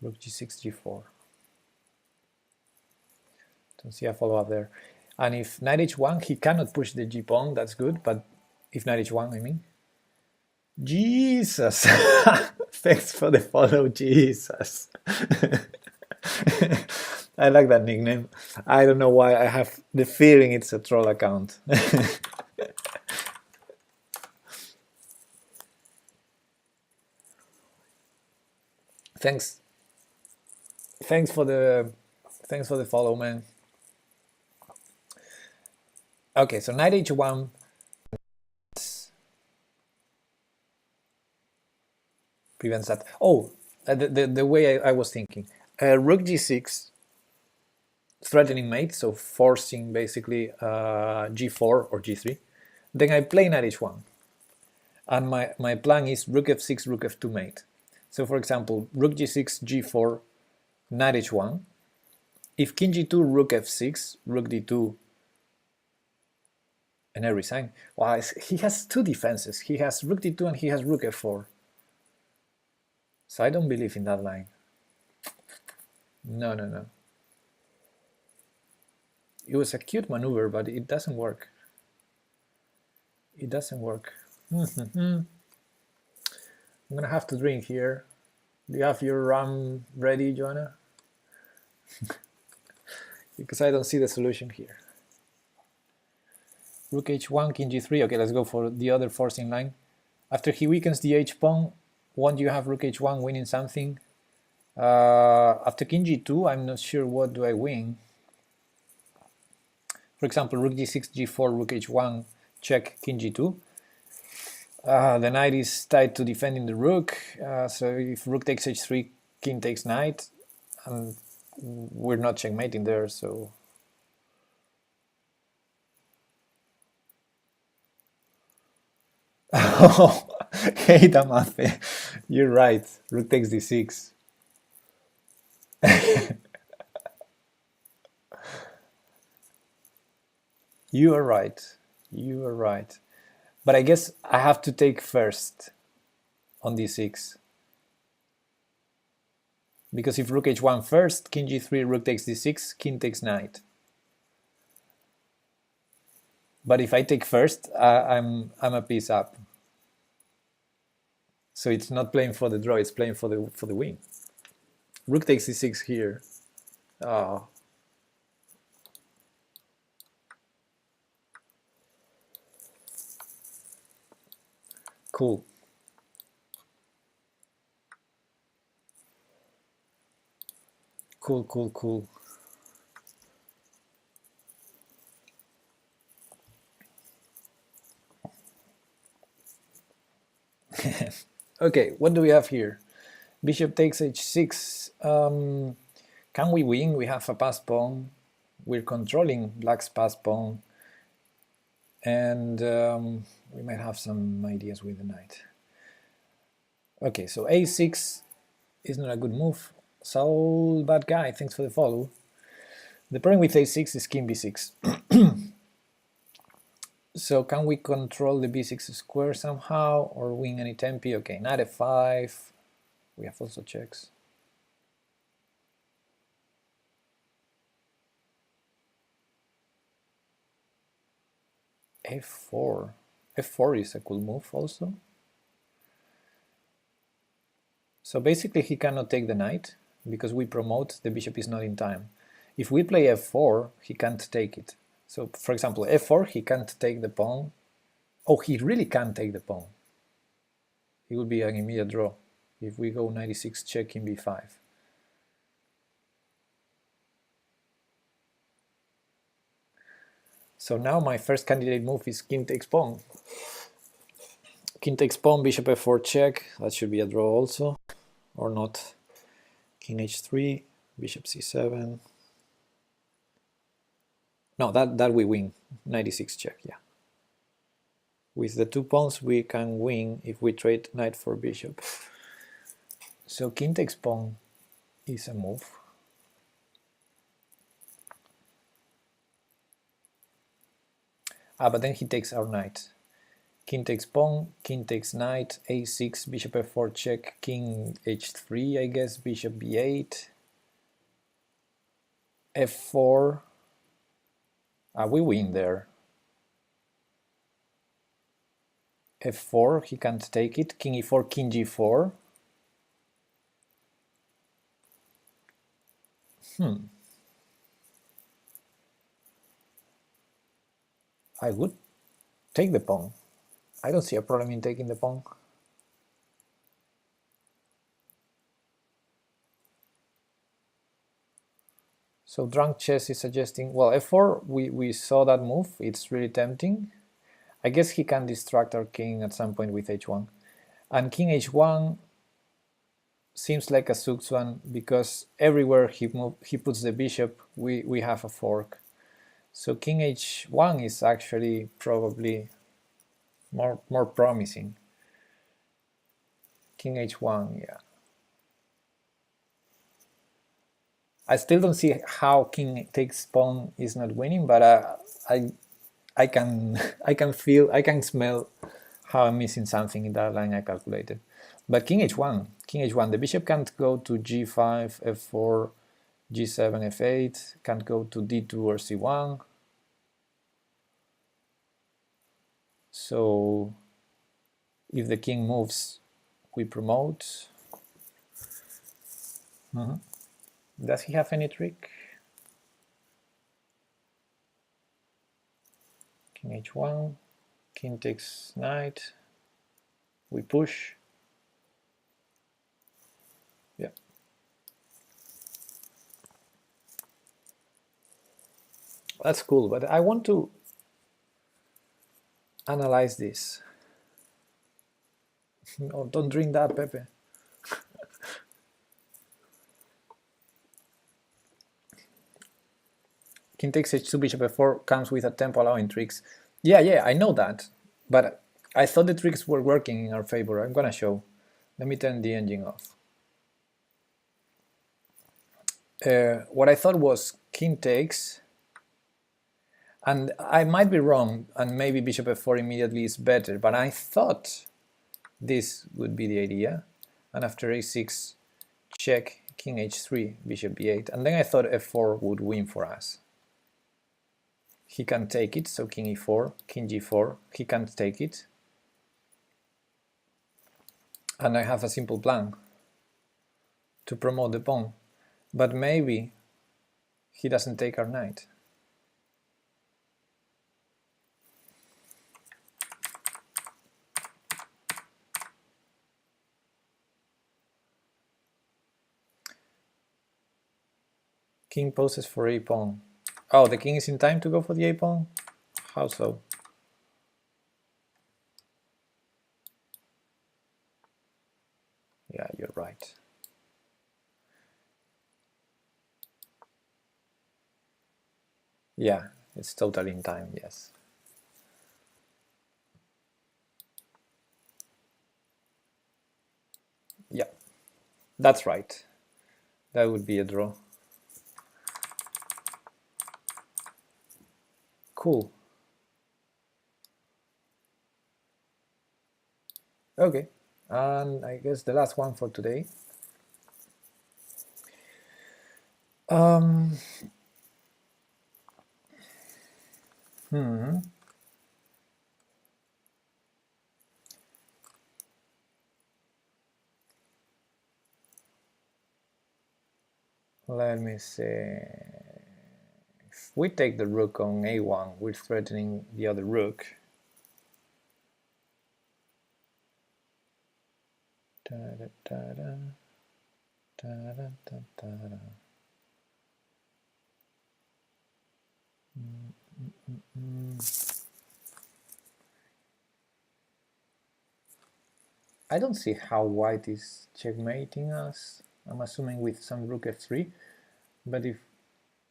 Rook g6, g4. Don't see a follow-up there. And if knight h1, he cannot push the g-pawn, that's good, but if knight h1, I mean. Jesus! Thanks for the follow, Jesus. I like that nickname. I don't know why, I have the feeling it's a troll account. Thanks. Thanks for the follow, man. Okay, so knight h1 prevents that. Oh, the way I was thinking. Rook g6, threatening mate, so forcing basically g4 or g3. Then I play knight h1. And my plan is rook f6, rook f2 mate. So for example, rook g6, g4, knight h1. If king g2, rook f6, rook d2, and I resign. Well, he has two defenses. He has rook d2 and he has rook f4. So I don't believe in that line. No, no, no. It was a cute maneuver, but it doesn't work. It doesn't work. I'm gonna have to drink here. Do you have your rum ready, Joanna? Because I don't see the solution here. Rook h1, king g3. Okay, let's go for the other forcing line. After he weakens the h-pawn, won't you have rook h1 winning something? After king g2, I'm not sure what do I win. For example, rook g6, g4, rook h1, check, king g2. The knight is tied to defending the rook, so if rook takes h3, king takes knight, and we're not checkmating there, so... Oh, hey Damafe, you're right, rook takes d6. You are right, you are right. But I guess I have to take first on d6. Because if rook h1 first, king g3, rook takes d6, king takes knight. But if I take first, I'm a piece up. So it's not playing for the draw; it's playing for the win. Rook takes d6 here. Oh. Cool. Cool. Okay, what do we have here? Bishop takes h6. Can we win? We have a passed pawn. We're controlling black's passed pawn. And we might have some ideas with the knight. Okay, so a6 is not a good move. Saul, bad guy, thanks for the follow. The problem with a6 is king b6. So can we control the b6 square somehow or win any tempi? Okay, knight f5. We have also checks. f4. f4 is a cool move also. So basically he cannot take the knight because we promote the bishop is not in time. If we play f4, he can't take it. So for example, f4, he can't take the pawn. Oh, he really can't take the pawn. It would be an immediate draw if we go 96 check in b5. So now my first candidate move is king takes pawn. King takes pawn, bishop f4 check. That should be a draw also, or not. King h3, bishop c7. No, that we win. 96 check, yeah. With the 2 pawns we can win if we trade knight for bishop. So king takes pawn is a move. But then he takes our knight. King takes pawn, king takes knight, a6, bishop f4 check, king h3, I guess, bishop b8, f4. We win there. f4, he can't take it, king e4, king g4. I would take the pawn. I don't see a problem in taking the pawn. So Drunk Chess is suggesting, well, f4, we saw that move, it's really tempting. I guess he can distract our king at some point with h1. And king h1 seems like a sucks one because everywhere he puts the bishop, we have a fork. So king h1 is actually probably more promising. King h1, yeah. I still don't see how king takes pawn is not winning, but I can feel, I can smell how I'm missing something in that line I calculated. But king h1, the bishop can't go to g5, f4, g7, f8, can't go to d2 or c1. So if the king moves, we promote. Does he have any trick? King h1, king takes knight, we push. Yeah. That's cool, but I want to analyze this. Oh, don't drink that, Pepe. King takes h2, bishop f4 comes with a tempo allowing tricks. Yeah, I know that, but I thought the tricks were working in our favor. I'm gonna show. Let me turn the engine off. What I thought was king takes, And I might be wrong, and maybe bishop f4 immediately is better, but I thought this would be the idea. And after a6, check, king h3, bishop b8. And then I thought f4 would win for us. He can take it, so king e4, king g4, he can't take it. And I have a simple plan to promote the pawn. But maybe he doesn't take our knight. King poses for a pawn. Oh, the king is in time to go for the a pawn? How so? Yeah, you're right. Yeah, it's totally in time, yes. Yeah, that's right. That would be a draw. Cool. Okay, and I guess the last one for today. Let me see. If we take the rook on a1, we're threatening the other rook. Da, da, da, da. Da, da, da, da, da. I don't see how white is checkmating us. I'm assuming with some rook f3, but if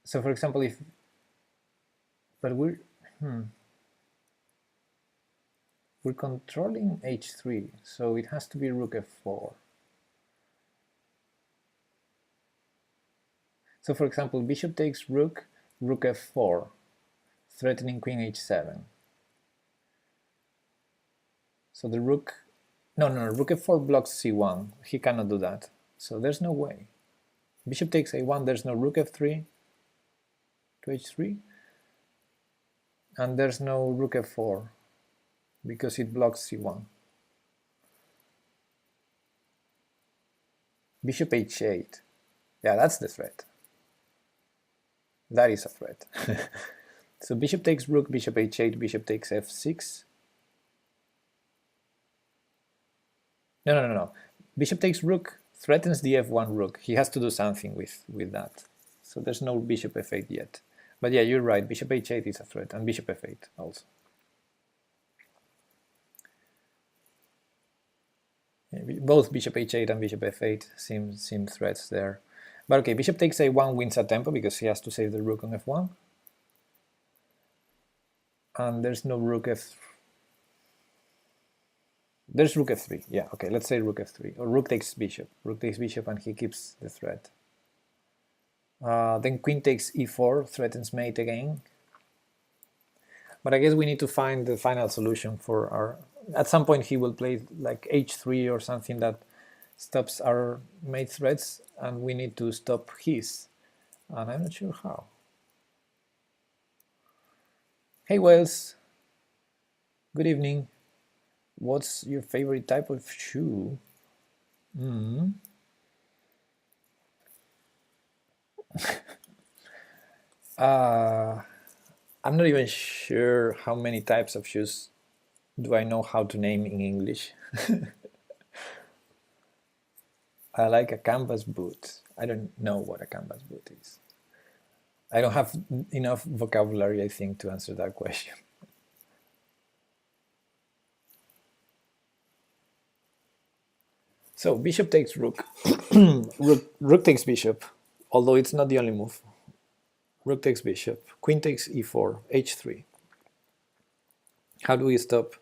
so, for example, if but we're controlling h3, so it has to be rook f4. So, for example, bishop takes rook, rook f4, threatening queen h7. So the rook, no, rook f4 blocks c1. He cannot do that. So there's no way. Bishop takes a1, there's no rook f3 to h3. And there's no rook f4 because it blocks c1. Bishop h8. Yeah, that's the threat. That is a threat. So bishop takes rook, bishop h8, bishop takes f6. No. Bishop takes rook, threatens the f1 rook. He has to do something with that. So there's no bishop f8 yet. But yeah, you're right, bishop h8 is a threat, and bishop f8 also. Both bishop h8 and bishop f8 seem threats there. But okay, bishop takes a1 wins a tempo because he has to save the rook on f1. And there's no rook f... There's rook f3, yeah, okay, let's say rook f3. Or rook takes bishop. Rook takes bishop and he keeps the threat. Then queen takes e4, threatens mate again. But I guess we need to find the final solution for our... At some point he will play like h3 or something that stops our mate threats, and we need to stop his. And I'm not sure how. Hey Wells, good evening. What's your favorite type of shoe? I'm not even sure how many types of shoes do I know how to name in English. I like a canvas boot. I don't know what a canvas boot is. I don't have enough vocabulary, I think, to answer that question. So bishop takes rook. Rook takes bishop, although it's not the only move. Rook takes bishop. Queen takes e4, h3. How do we stop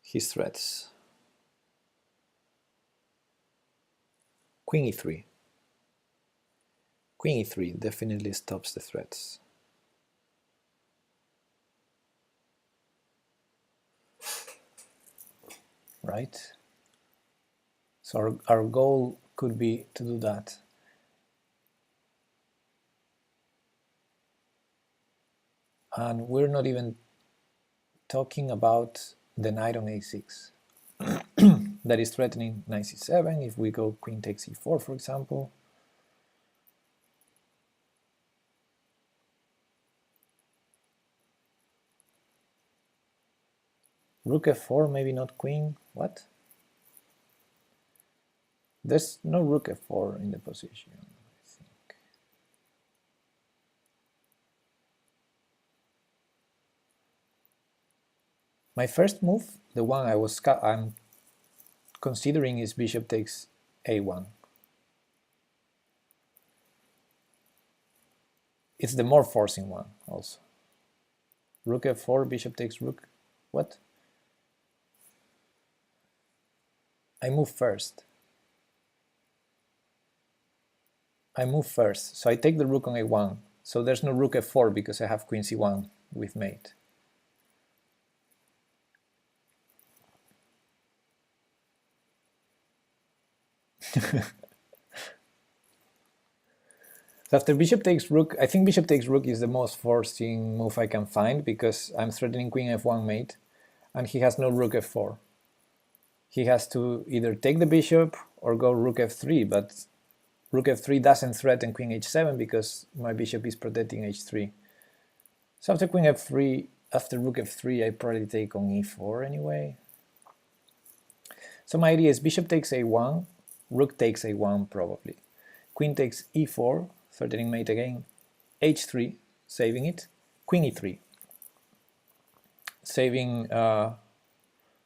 his threats? Queen e3. Queen e3 definitely stops the threats. right? So our goal could be to do that. And we're not even talking about the knight on a6 that is threatening knight c7 if we go queen takes e4, for example. Rook f4, maybe not queen. What? There's no rook f4 in the position, I think. My first move, the one I'm considering, is bishop takes a1. It's the more forcing one also. Rook f4, bishop takes rook. What? I move first. I move first, so I take the rook on a1. So there's no rook f4 because I have queen c1 with mate. So after bishop takes rook, I think bishop takes rook is the most forcing move I can find because I'm threatening queen f1 mate and he has no rook f4. He has to either take the bishop or go rook f3, but rook f3 doesn't threaten queen h7 because my bishop is protecting h3. So after queen f3, after rook f3, I probably take on e4 anyway. So my idea is bishop takes a1, rook takes a1 probably. Queen takes e4, threatening mate again, h3, saving it, queen e3, saving,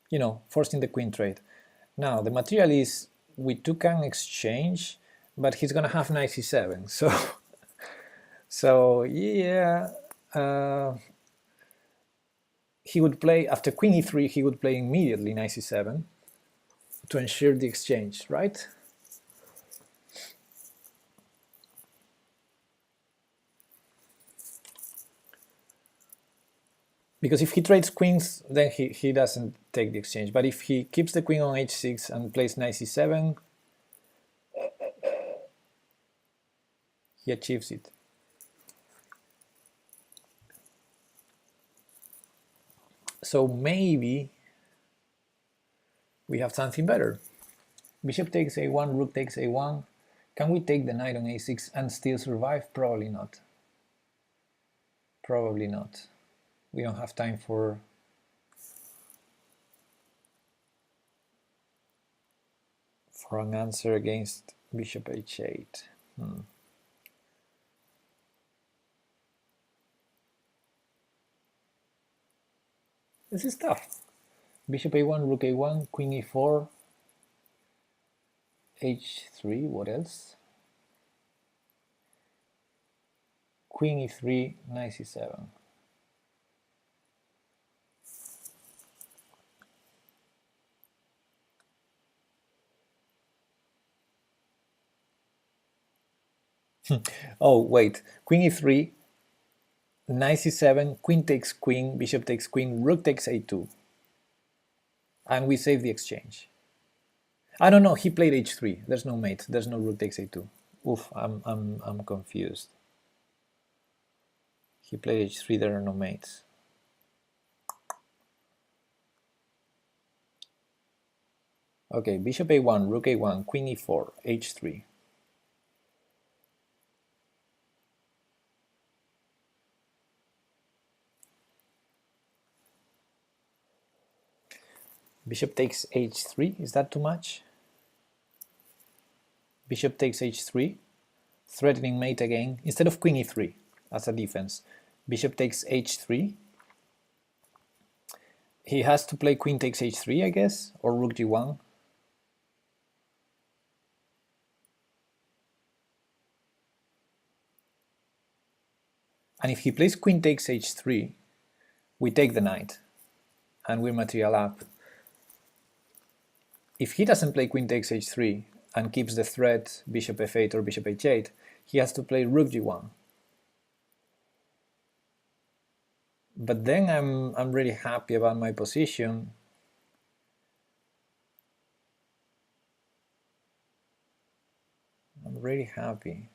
you know, forcing the queen trade. Now the material is we took an exchange, but he's gonna have knight c7, so yeah, he would play after queen e3. He would play immediately knight c7 to ensure the exchange, right? Because if he trades queens, then he doesn't take the exchange. But if he keeps the queen on h6 and plays knight c7, he achieves it. So maybe we have something better. Bishop takes a1, rook takes a1. Can we take the knight on a6 and still survive? Probably not. Probably not. We don't have time for an answer against bishop h8. This is tough. Bishop a1, rook a1, queen e4, h3, what else? Queen e3, knight c7. Oh, wait. Queen e3, knight c7, queen takes queen, bishop takes queen, rook takes a2. And we save the exchange. I don't know, he played h3. There's no mate. There's no rook takes a2. Oof, I'm confused. He played h3, there are no mates. Okay, bishop a1, rook a1, queen e4, h3. Bishop takes h3, is that too much? Bishop takes h3, threatening mate again, instead of queen e3 as a defense. Bishop takes h3. He has to play queen takes h3, I guess, or rook g1. And if he plays queen takes h3, we take the knight, and we material up. If he doesn't play queen takes h3 and keeps the threat bishop f8 or bishop h8, he has to play rook g1. But then I'm really happy about my position I'm really happy.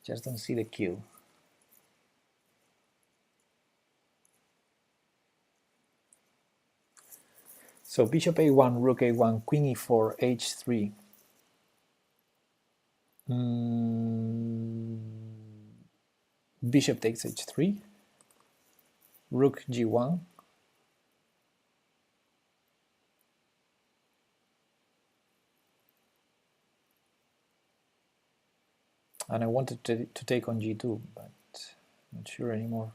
Just don't see the queue. So bishop a1, rook a1, queen e4, h3. Bishop takes h3, rook g1, and I wanted to take on g2, but not sure anymore.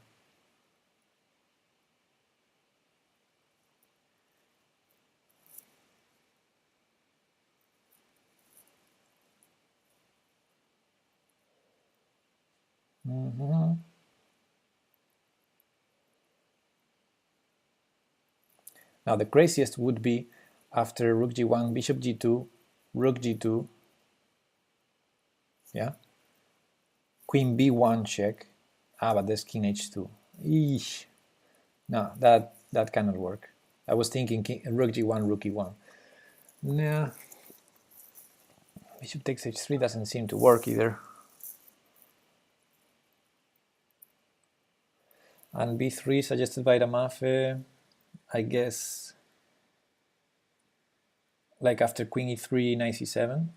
Now the craziest would be after rook g1, bishop g2, rook g2, yeah, queen b1 check. But there's king h2. Eesh. No, that cannot work. I was thinking rook g1, rook e1. Nah. Bishop takes h3 doesn't seem to work either. And b3 suggested by Ramafe, I guess, like after queen e3, knight c7,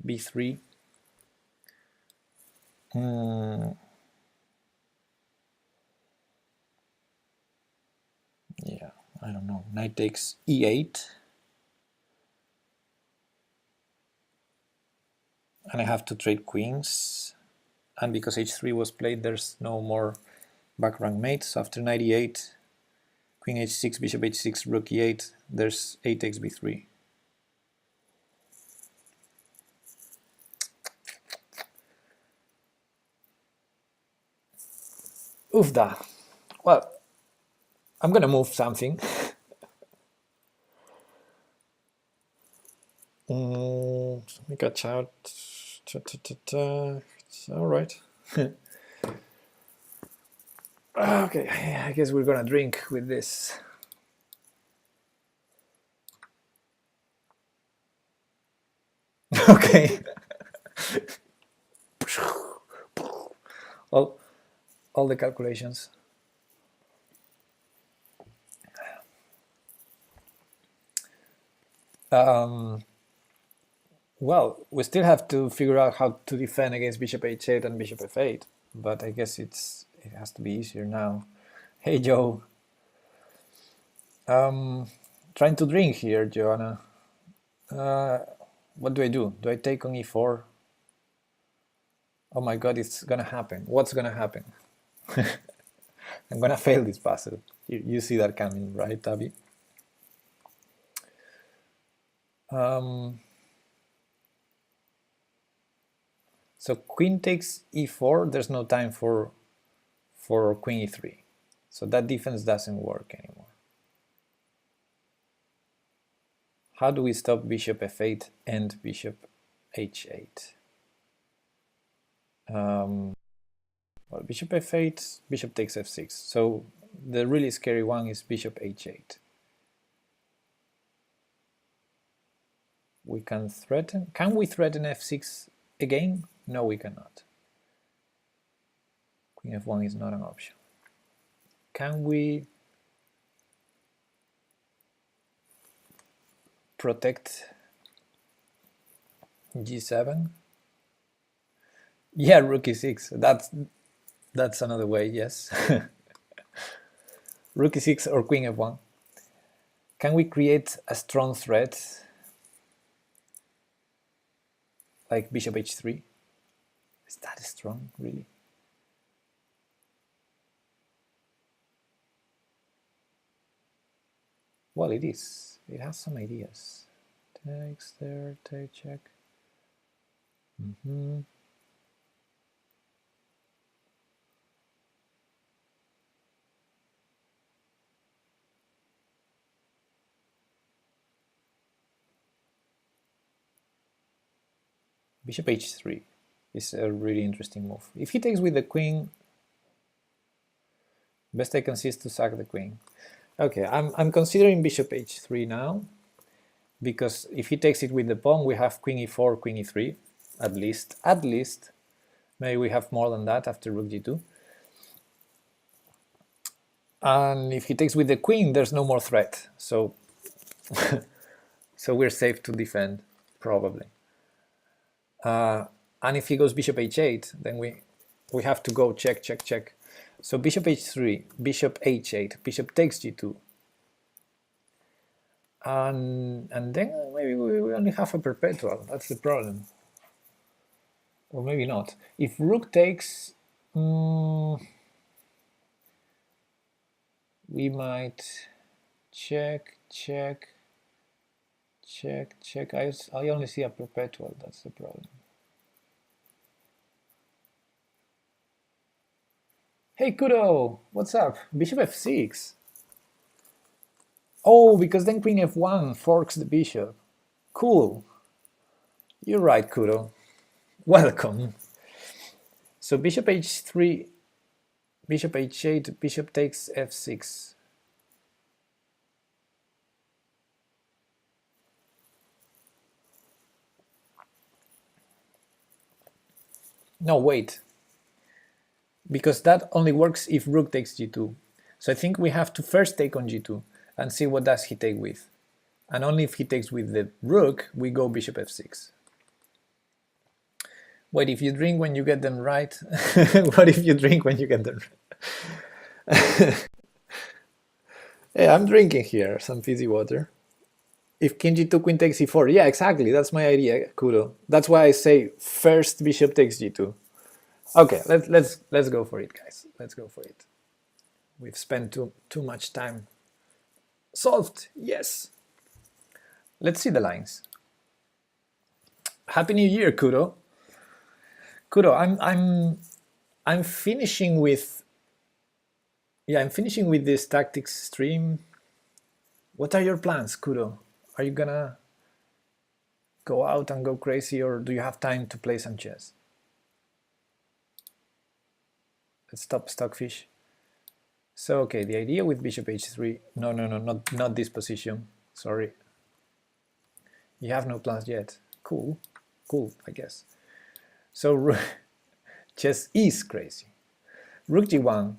b3. Yeah, I don't know. Knight takes e8. And I have to trade queens. And because h3 was played, there's no more back rank mates. So after knight e8, queen h6, bishop h6, rook e8, there's a takes b3. Oofda. Well, I'm gonna move something. Let me catch out. It's all right. Okay, I guess we're gonna drink with this. Okay. all the calculations. Well, we still have to figure out how to defend against bishop h8 and bishop f8, but I guess it has to be easier now. Hey Joe. Trying to drink here, Joanna. What do I do? Do I take on e4? Oh my god, it's gonna happen. What's gonna happen? I'm gonna fail this puzzle. You see that coming, right, Tabby? So queen takes e4, there's no time for queen e3. So that defense doesn't work anymore. How do we stop bishop f8 and bishop h8? Well, bishop f8, bishop takes f6. So the really scary one is bishop h8. We can threaten. Can we threaten f6 again? No, we cannot. Queen f1 is not an option. Can we protect g7? Yeah, rook e6. That's another way, yes. Rook e6 or queen f1. Can we create a strong threat like bishop h3? Is that strong, really? Well, it is. It has some ideas. Takes there, take check. Bishop h3 is a really interesting move. If he takes with the queen, best I can see is to sack the queen. Okay, I'm considering bishop h3 now, because if he takes it with the pawn, we have queen e4, queen e3, at least. Maybe we have more than that after rook g2. And if he takes with the queen, there's no more threat. So, so we're safe to defend, probably. And if he goes bishop h8, then we have to go check, check, check. So bishop h3, bishop h8, bishop takes g2. And then maybe we only have a perpetual. That's the problem. Or maybe not. If rook takes, we might check, check, check, check. I only see a perpetual. That's the problem. Hey Kudo, what's up? Bishop f6. Oh, because then queen f1 forks the bishop. Cool. You're right, Kudo. Welcome. So bishop h3, bishop h8, bishop takes f6. No, wait. Because that only works if rook takes g2. So I think we have to first take on g2 and see what does he take with. And only if he takes with the rook, we go bishop f6. Wait, if you drink when you get them right? What if you drink when you get them right? Hey, I'm drinking here some fizzy water. If king g2, queen takes e4. Yeah, exactly. That's my idea, Kudo. That's why I say first bishop takes g2. Okay, let's go for it, guys. Let's go for it. We've spent too much time. Solved. Yes. Let's see the lines. Happy New Year, Kudo. Kudo, I'm finishing with. Yeah, I'm finishing with this tactics stream. What are your plans, Kudo? Are you gonna go out and go crazy, or do you have time to play some chess? Let's stop Stockfish. So, okay, the idea with bishop h3. No, not this position. Sorry. You have no plans yet. Cool, I guess. So, chess is crazy. Rook g1,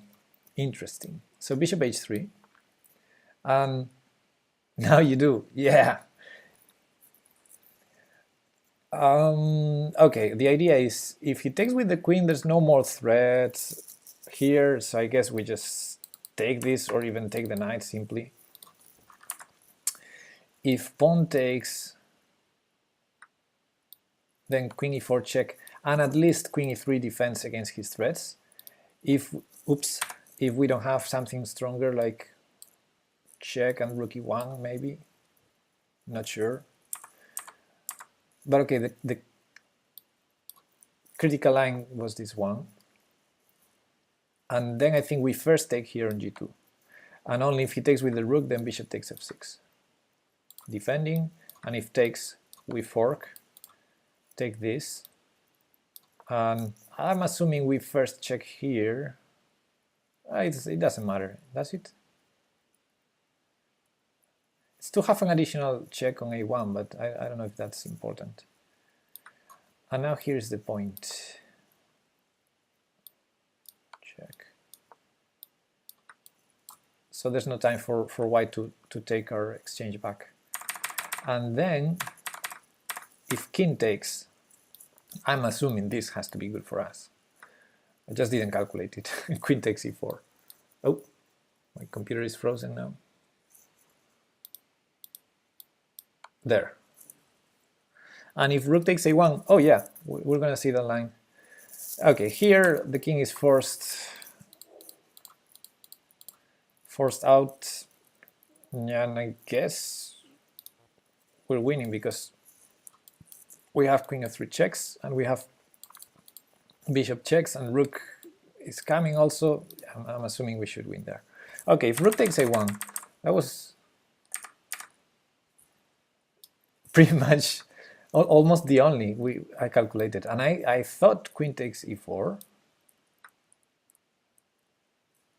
interesting. So bishop h3. Now you do, yeah. Okay, the idea is if he takes with the queen, there's no more threats here, so I guess we just take this or even take the knight simply. If pawn takes, then queen e4 check, and at least queen e3 defends against his threats. If we don't have something stronger like check and rook e1, maybe, not sure. But okay, the critical line was this one. And then I think we first take here on g2. And only if he takes with the rook, then bishop takes f6. Defending, and if takes, we fork, take this. And I'm assuming we first check here. It doesn't matter, does it? It's to have an additional check on a1, but I don't know if that's important. And now here's the point. Check. So there's no time for white to take our exchange back. And then, if king takes, I'm assuming this has to be good for us. I just didn't calculate it. Queen takes e4. Oh, my computer is frozen now. There. And if rook takes a1, oh yeah, we're gonna see that line. Okay, here the king is forced out. Yeah, and I guess we're winning because we have queen f3 checks and we have bishop checks and rook is coming also. I'm assuming we should win there. Okay, if rook takes a1, that was pretty much almost the only I calculated. And I thought queen takes e4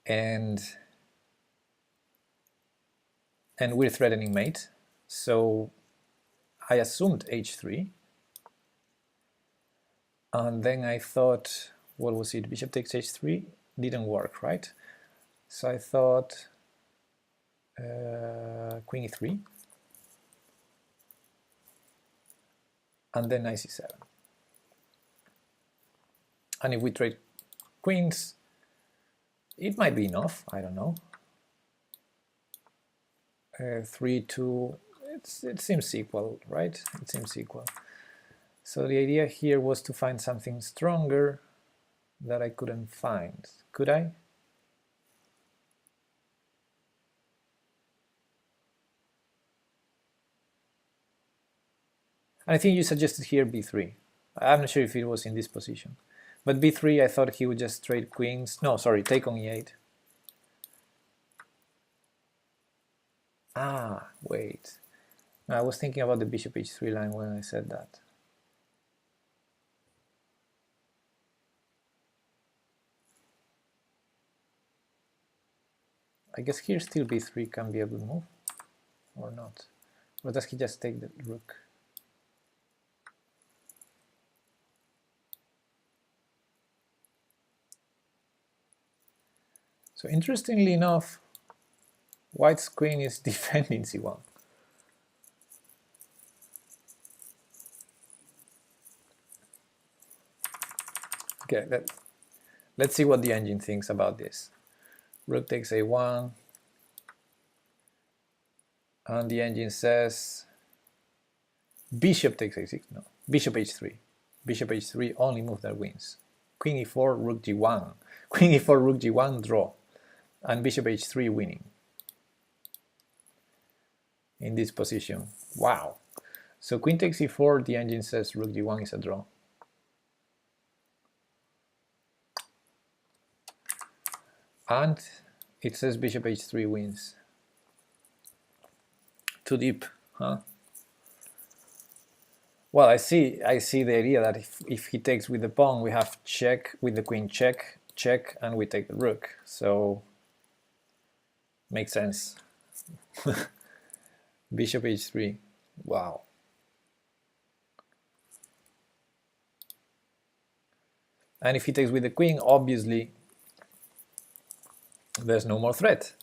and we're threatening mate. So I assumed h3, and then I thought, what was it? Bishop takes h3 didn't work, right? So I thought queen e3, and then knight c7. And if we trade queens, it might be enough. I don't know. 3-2. It seems equal, right? It seems equal. So the idea here was to find something stronger that I couldn't find. Could I? I think you suggested here b3. I'm not sure if it was in this position. But b3, I thought he would just trade queens. No, sorry, take on e8. Ah, wait. No, I was thinking about the bishop h3 line when I said that. I guess here still b3 can be a good move, or not. Or does he just take the rook? So interestingly enough, white's queen is defending c1. Okay, let's see what the engine thinks about this. Rook takes a1, and the engine says bishop takes a6. No, bishop h3. Bishop h3, only move that wins. Queen e4, rook g1. Queen e4, rook g1, draw. And bishop h3 winning in this position. Wow. So queen takes e4, the engine says rook g1 is a draw. And it says bishop h3 wins. Too deep, huh? Well, I see the idea that if he takes with the pawn, we have check with the queen, check, check, and we take the rook. So makes sense. Bishop h3. Wow. And if he takes with the queen, obviously there's no more threat.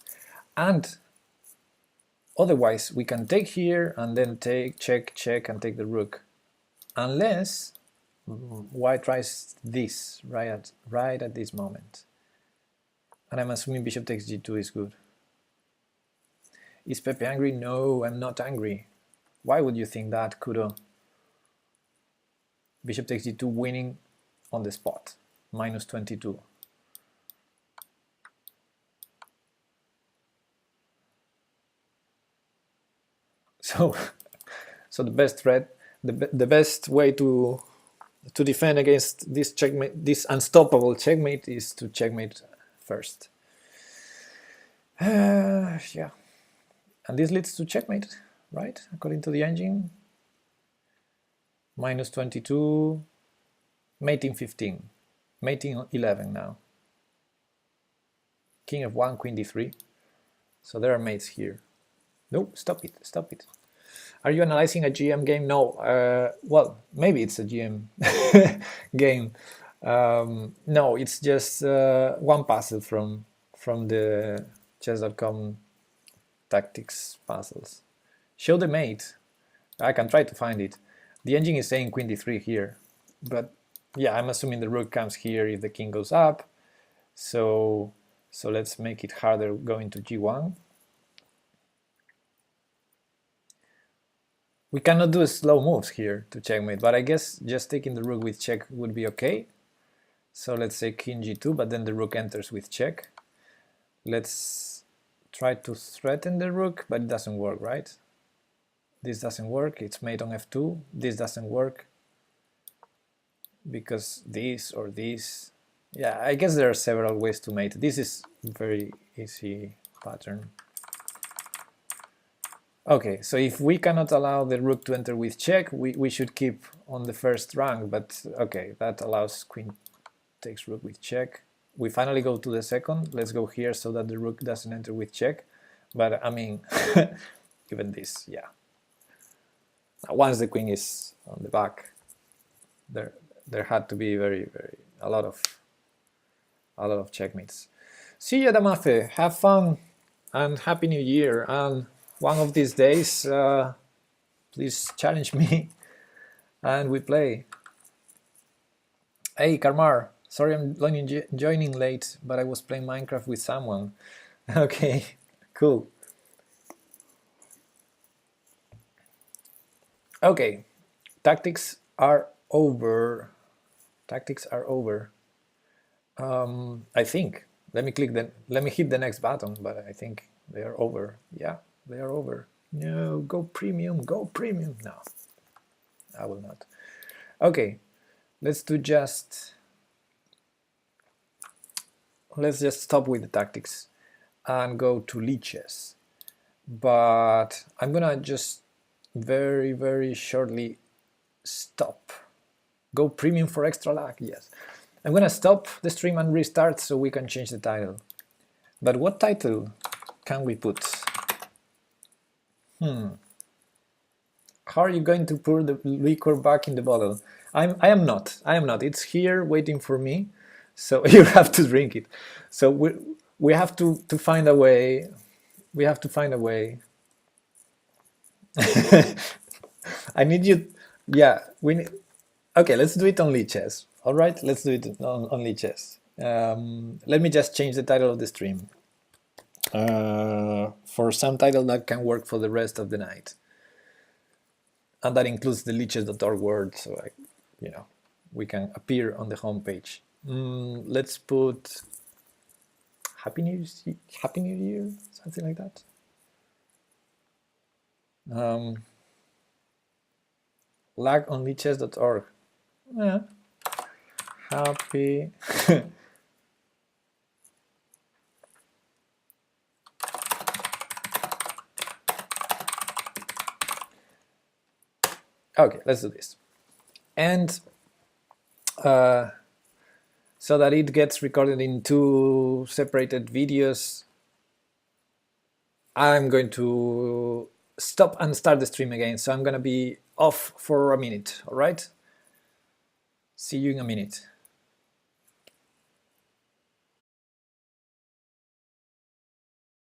And otherwise we can take here and then take check, check, and take the rook. Unless white tries this right at this moment. And I'm assuming bishop takes g2 is good. Is Pepe angry? No, I'm not angry. Why would you think that, Kudo? Bishop takes g2 winning on the spot, minus 22. So the best threat, the best way to defend against this checkmate, this unstoppable checkmate, is to checkmate first. Yeah. And this leads to checkmate, right? According to the engine. Minus 22, mating 15, mating 11 now. King f1, queen d3. So there are mates here. No, stop it, stop it. Are you analyzing a GM game? No. Well, maybe it's a GM game. No, it's just one puzzle from the chess.com tactics puzzles. Show the mate. I can try to find it. The engine is saying queen d3 here, but yeah, I'm assuming the rook comes here if the king goes up. So let's make it harder going to g1. We cannot do slow moves here to checkmate, but I guess just taking the rook with check would be okay. So let's say king g2, but then the rook enters with check. Let's try to threaten the rook, but it doesn't work, right? This doesn't work, it's mate on f2. This doesn't work because this or this. Yeah, I guess there are several ways to mate. This is a very easy pattern. Okay, so if we cannot allow the rook to enter with check, we should keep on the first rank, but okay, that allows queen takes rook with check. We finally go to the second. Let's go here so that the rook doesn't enter with check. But I mean, even this, yeah. Once the queen is on the back, there had to be a lot of checkmates. See you, Damafe. Have fun and happy New Year. And one of these days, please challenge me and we play. Hey, Karmar. Sorry I'm joining late, but I was playing Minecraft with someone. Okay, cool. Okay, tactics are over. Tactics are over. I think. Let me hit the next button, but I think they are over. Yeah, they are over. No, go premium, go premium. No, I will not. Okay, let's just stop with the tactics and go to leeches. But I'm gonna just very shortly stop. Go premium for extra luck, yes. I'm gonna stop the stream and restart so we can change the title. But what title can we put? How are you going to pour the liquor back in the bottle? I am not. It's here waiting for me, so you have to drink it. So we have to find a way. We have to find a way. I need you. Yeah, okay, let's do it on leeches. All right, let's do it on leeches. Let me just change the title of the stream for some title that can work for the rest of the night, and that includes the leeches.org word, so we can appear on the homepage. Let's put Happy New Year, something like that. Lag on leeches.org. Yeah. Happy. Okay, let's do this. And so that it gets recorded in 2 separated videos, I'm going to stop and start the stream again. So I'm going to be off for a minute, all right? See you in a minute.